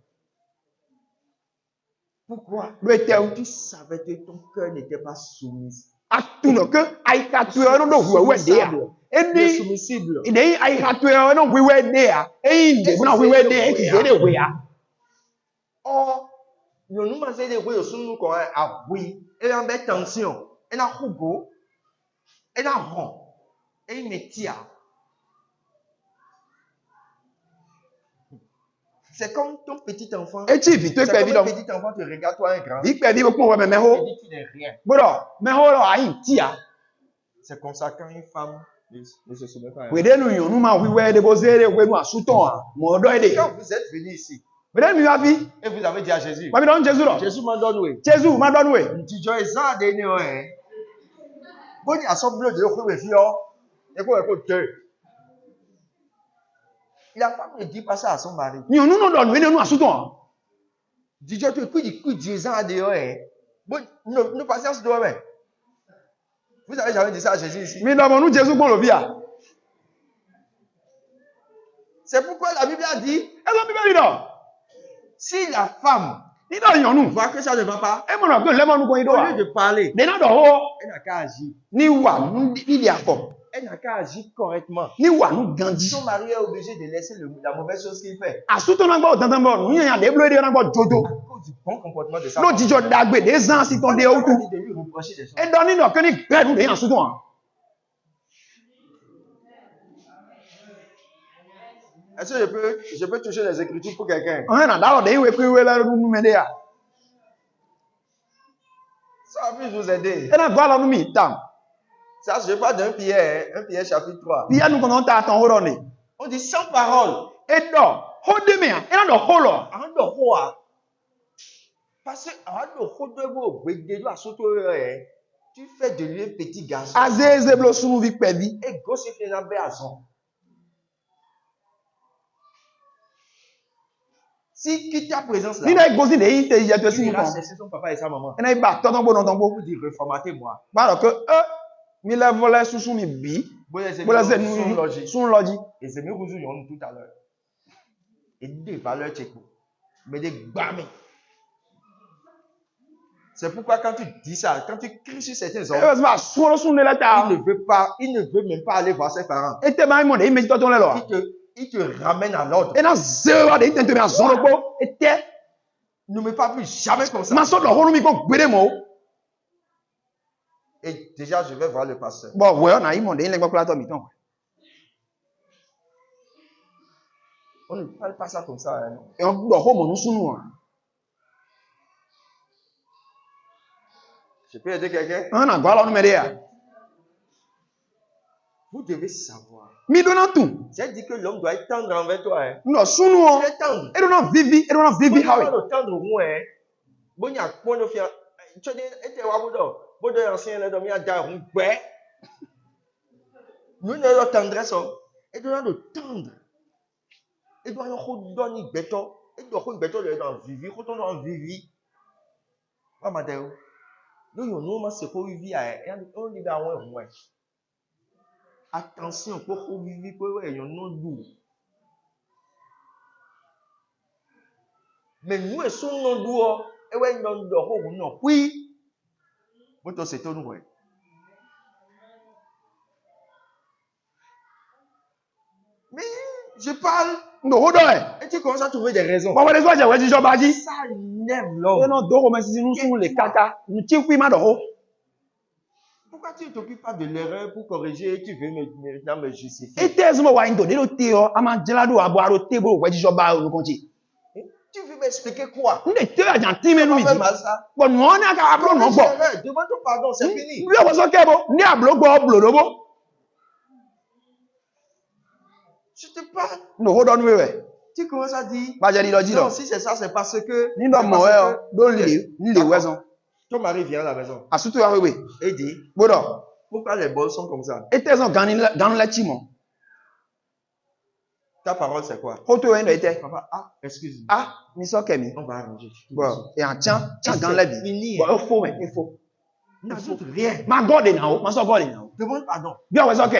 Pourquoi? Le était Tu savais que ton cœur n'était pas soumis. à tout le que aïka tu es non ouais dia. Et Tu es ni soumissible. il est aïka tu es non ouais dia. Et il dit non ouais dia et qui est ouais. Oh, nous m'avons dit que nous sommes comme ah oui. Et on met tension. Et on a Hugo. Et on a Ron. Et il me tient. C'est comme ton petit enfant. Et tu vis tu C'est peux comme vivre. un petit enfant te regarde toi un grand. Il peut vivre pour mais Il ho. dit tu n'es rien. Bon, mais ho là aïe tia. C'est comme ça quand une femme ne se soumet pas. We de nous nous ma oui ouais de boser we nous asuton a. Mo do ede. Quand vous êtes venu ici Mais là mi va vie. et vous avez dit à Jésus, Ma mi don Jésus là. Jésus m'a donné. Jésus m'a donné we. Tu as ça donné ouais. Bon il a son bleu de quoi fille oh. Et quoi écoute. La femme ne dit pas ça à son mari. Ni nous donne we nous asuton. Dis Dieu tu coup Dieu ça dehors hein. Bon nous patience dehors ouais. Vous avez jamais dit ça à Jésus ici. Mais dans nous Jésus bon le via. C'est pourquoi la Bible a dit Et la Bible dit non. si la femme Il doit y nous. voit que ça ne va pas, Et mon que le monde ko au ido. lieu de parler, De na do ho elle n'a qu'à agir. ni wa ni dia ko. Elle n'a qu'à agir correctement. Ni wa nu gandi. Son mari est obligé de laisser la mauvaise chose qu'il fait. Asuto na gba tantan bo nu yan de blo de na gba jojo. À cause du bon comportement de sa Lo femme. jijo dagbe de zan si ton de On o a tu. dit de lui reprocher des choses. E do ni no ke ni gbedu de yan asuto an. Est-ce que je peux toucher les écritures pour quelqu'un? On na da lo de we ku we la nu me de ya. Ça va vous aider. E na gba lo nu mi tam. Ça, je parle d'un Pierre, hein, 1 Pierre chapitre 3. Bi anu ko non ta ton ho ro ni. On dit sans parole. E do ho de me e na do ho lo. Avant de roi. Parce que avant de roi, tu fais de lui un petit garçon. Azeze blo sunu vi pedi. Et gosse il fait un garçon. Si quitte ta présence Ni là, na gozi de yin te ya to si il mu ira kon. chercher son papa et sa maman. E na ba ton bo non ton bo. Pour dire reformatez-moi. Ba lo ke mi le vola susu mi bi. Bola ze Son logis. sun loji. Et c'est mieux que nous ayons tout à l'heure. Et des valeurs tchèques. Mais des gbamés. C'est pourquoi quand tu dis ça, quand tu cries sur certains E hommes, ba so lo sun de la ta. il ne veut même pas aller voir ses parents. E te ba mo de mi to ton le lo. Il te ramène à l'ordre. E na zero de iten to mi azon lo po. E te Ne me parle plus jamais comme ça. ma so do ho mi ko gbede mo. Et déjà, je vais voir le pasteur. Bo we na imo de le gba kula to mi ton. On ne parle pas ça comme ça. Hein. E on do ho mo nu sunu an. Je peux aider quelqu'un? An na gba lo nu me de ya. Vous devez savoir. Mi do na tu. J'ai dit que l'homme doit être tendre envers toi. Hein. No sunu o. Il est tendre. E do na vivi how. Le tendre au moins. Bon, il y a point de fier. Tu dis, et wabudo. Bon, de l'ancien, le domi a darou. Ouais. Nous ne le tendresse. Et doit le tendre. Et doit le donner béton. Et doit le béton dans vivi. Quand on vivi. Mamadeo. Nous, nous, c'est pour vivre. On dit à ouais. Attention, pour vivre, pour ouais, yon non doux. Mais nous, son non doux, et ouais, non doux, non. Oui. Bon, toi, c'est ton ouais. Je parle ndo ho do e et tu commences à trouver des raisons. bo wele so je we ji joba ji Ça énerve e l'homme. no do ko ma si nu sun le kaka nu chi kwi ma do ho Pourquoi tu ne t'occupes pas de l'erreur pour corriger et tu veux maintenant me justifier? e te zo mo wa ndo de lo te o ama jela do abo aro te bo we ji joba o ko ji Tu veux m'expliquer quoi? nde te a jan ti me nu Tu mi fais ji mal ça. bo nu ona ka abro no gbo Demande pardon, c'est fini. nle wo so ke bo ni ablo gbo oblo do bo Je te parle. ndo ho do nu we Tu commences à dire, ba je di lo ji non, lo si c'est ça, c'est parce que... ni do mo we o do le we so Ton mari vient à la maison asutu ya we et dit, bo do pourquoi les bols sont comme ça? e te zo ganu la chi mo Ta parole, c'est quoi? ho to we ndo ite Papa, excuse-moi. ah mi so ke mi On va arranger. bon et en tiens dans la vie Fini. bon il faut mais il faut N'ajoute rien. ma god na o ma so god na o Demande pardon. bi o we so ke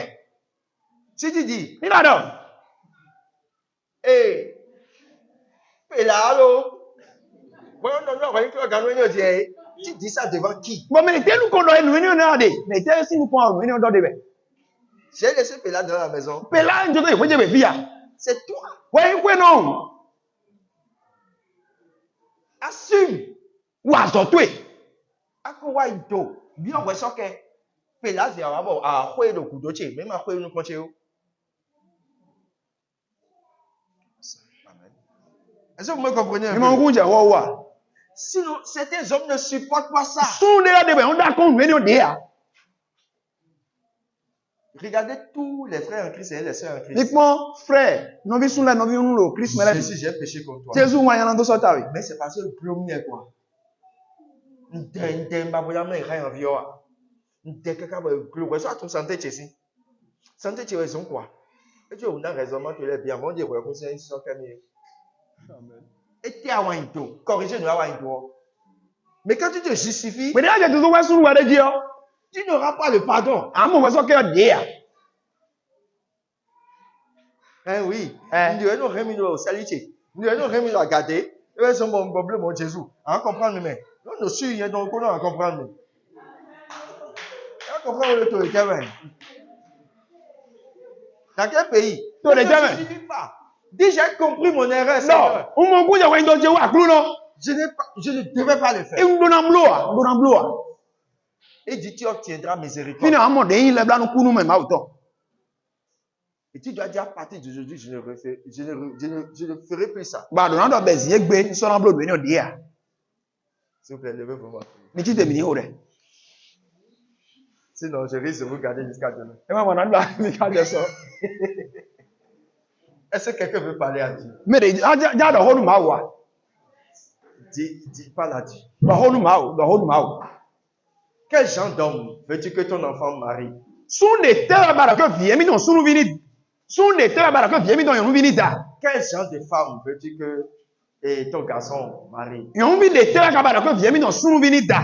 Si tu dis, ni la do hey, Pelalo. Tu dis ça devant qui? bon mais te nu ko do enu ni na de mais te si nu ko o ni do de be J'ai laissé Pela dans la maison. pe la njo to je be bia C'est toi. we kwe no Assume. wa so to e Akowa ito. Bien, ouais, ça que Pela, c'est un bon. Ah, ouais, le coup d'oche. Même après, nous continuons. Est-ce que vous me comprenez? ni mo ku je wo wa Sinon, certains hommes ne supportent pas ça. sun de de be on da ko nu ni o de ya Regardez tous les frères en Christ et les sœurs en Christ. nikmo frère no vi sun la no vi un lo Christ mele Jésus, j'ai péché contre toi. Jésus wa yana do so ta we Mais c'est parce que le premier, quoi. N'était pas vraiment rien en vie. N'était que quand le reste à ton santé, Jésus. Santé, tu raison quoi? Et tu as une raison, tu es bien. Bon Dieu, vous savez, c'est ça et tu as un tout. Corrigez-nous à un tout. Mais quand tu te justifies, we de ya je to we sun wa de ji o tu n'auras pas le pardon. amo we so ke o de ya Hein, oui. Hein. Nous devons remis au salitier. Nous devons remis à garder. Et c'est mon problème, mon Jésus. À comprendre, mais. Non, nous sommes donc on a comprendre. À comprendre le taux de Kevin. Dans quel pays? Taux de Ne Kevin. suffit pas. Dis, j'ai compris mon erreur. no Seigneur. un mo ku je we ndo je wa kru no Je ne devais pas le e faire. ndo na mlo a Et dit, tu obtiendras miséricorde. fini amo de yin le bla nu kunu me ma uto Et tu dois dire à partir d'aujourd'hui, je ne ferai plus ça. ba do na do be zi egbe ni so na blo ni o de ya S'il vous plaît, levez pour moi. ni ti te mi ni o de Sinon, je risque de vous garder jusqu'à demain. e ma na bla mi ka je so Est-ce que quelqu'un veut parler à Dieu? me de ja do ho nu ma wa Dis, parle à Dieu. do ho nu ma o Quel genre d'homme veux-tu que ton enfant marie? sun de te ba da ko vie mi don sunu vini sun de te ba da ko vie mi don yon vini da Quel genre de femme veux-tu que ton garçon marie? yon vi de te ba da ko vie mi don sunu vini da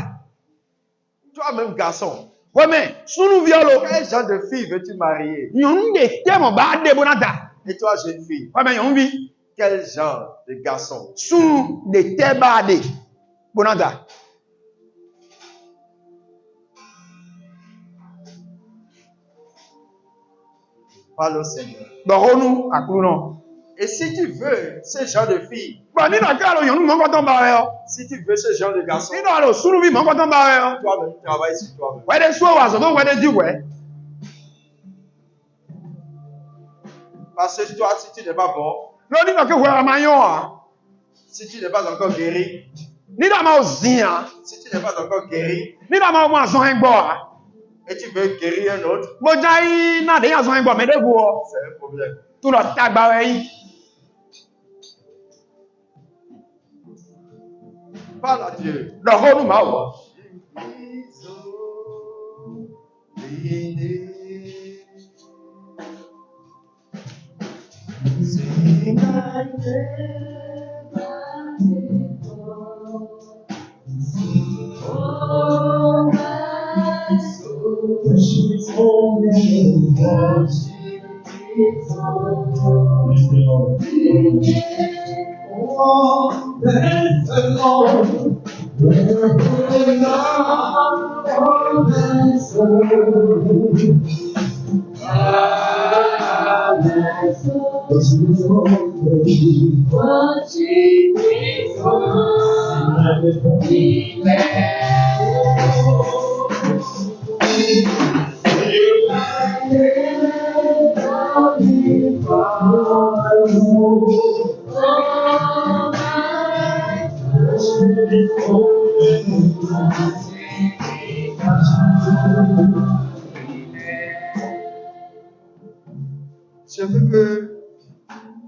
Toi-même, garçon, we me sunu violo quel genre de fille veux-tu marier? yon de te mo ba de bonata Et toi, jeune fille, we me yon vi quel genre de garçon? sunu de te ba de bonata Parle au Seigneur. do ho nu akru no Et si tu veux ce genre de fille, ba ni na ka lo yon nu mo ko ton ba we o si tu veux ce genre de garçon, ni do lo sunu vi mo ko ton ba we o toi-même, travaille sur toi-même. we de so wa so do we de ji we Parce que toi, si tu n'es pas bon, no ni no ke we ma yon a si tu n'es pas encore guéri, ni da ma o zin a si tu n'es pas encore guéri, ni da ma o ma so en gbo a et tu veux guérir un autre, mo jai na de ya so en gbo me de bu o c'est un problème. tu lo tagba we yi Parle à Dieu. do ho nu ma o Je veux que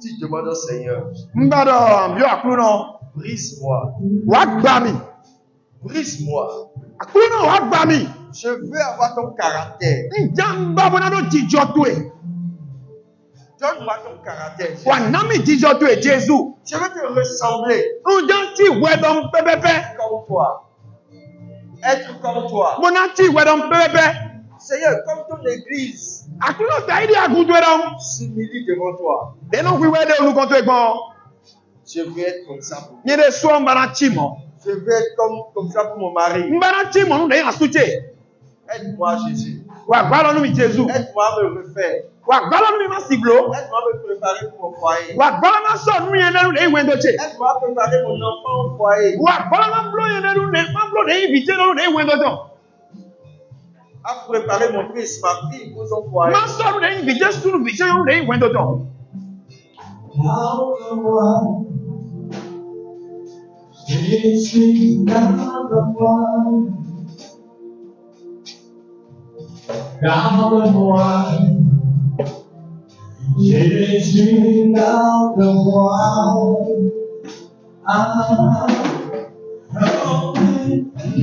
tu demandes au Seigneur, Mbado, mbio akluno. brise-moi, Wagbami. brise-moi. Akluno wagbami. Je veux avoir ton caractère. Njamba bonado jijotwe. Donne-moi ton caractère. Wanami jijotwe Jésus. Je veux te ressembler Unjanti wedom pepepe. comme toi. Être comme toi. Bonanti wedom pepepe. Seigneur, comme ton église Akluno taidi agudwedom. s'humilie devant toi. Deno wiwede ulukontwe gbon. Je veux être comme ça pour toi. Nyede so mbana chimo. Je veux être comme ça pour mon mari. Mbana chimo nu de asuche. Aide-moi, Jésus. Wagbalo nu mi Jésus. Aide-moi à me refaire. Wagbalo nu mi masiglo. Aide-moi à me préparer pour mon foyer. Wagbalo na so nu yende nu de wendoche. Aide-moi à préparer mon enfant au foyer. Wagbalo na blo yende nu de mablo de invite nu de wendoto. À préparer mon fils, ma fille pour son foyer. Ma so nu de invite su nu vision nu de wendoto. Garde-moi, Jésus, garde-moi. Ah, envoie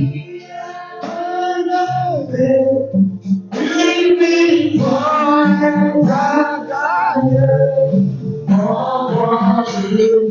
le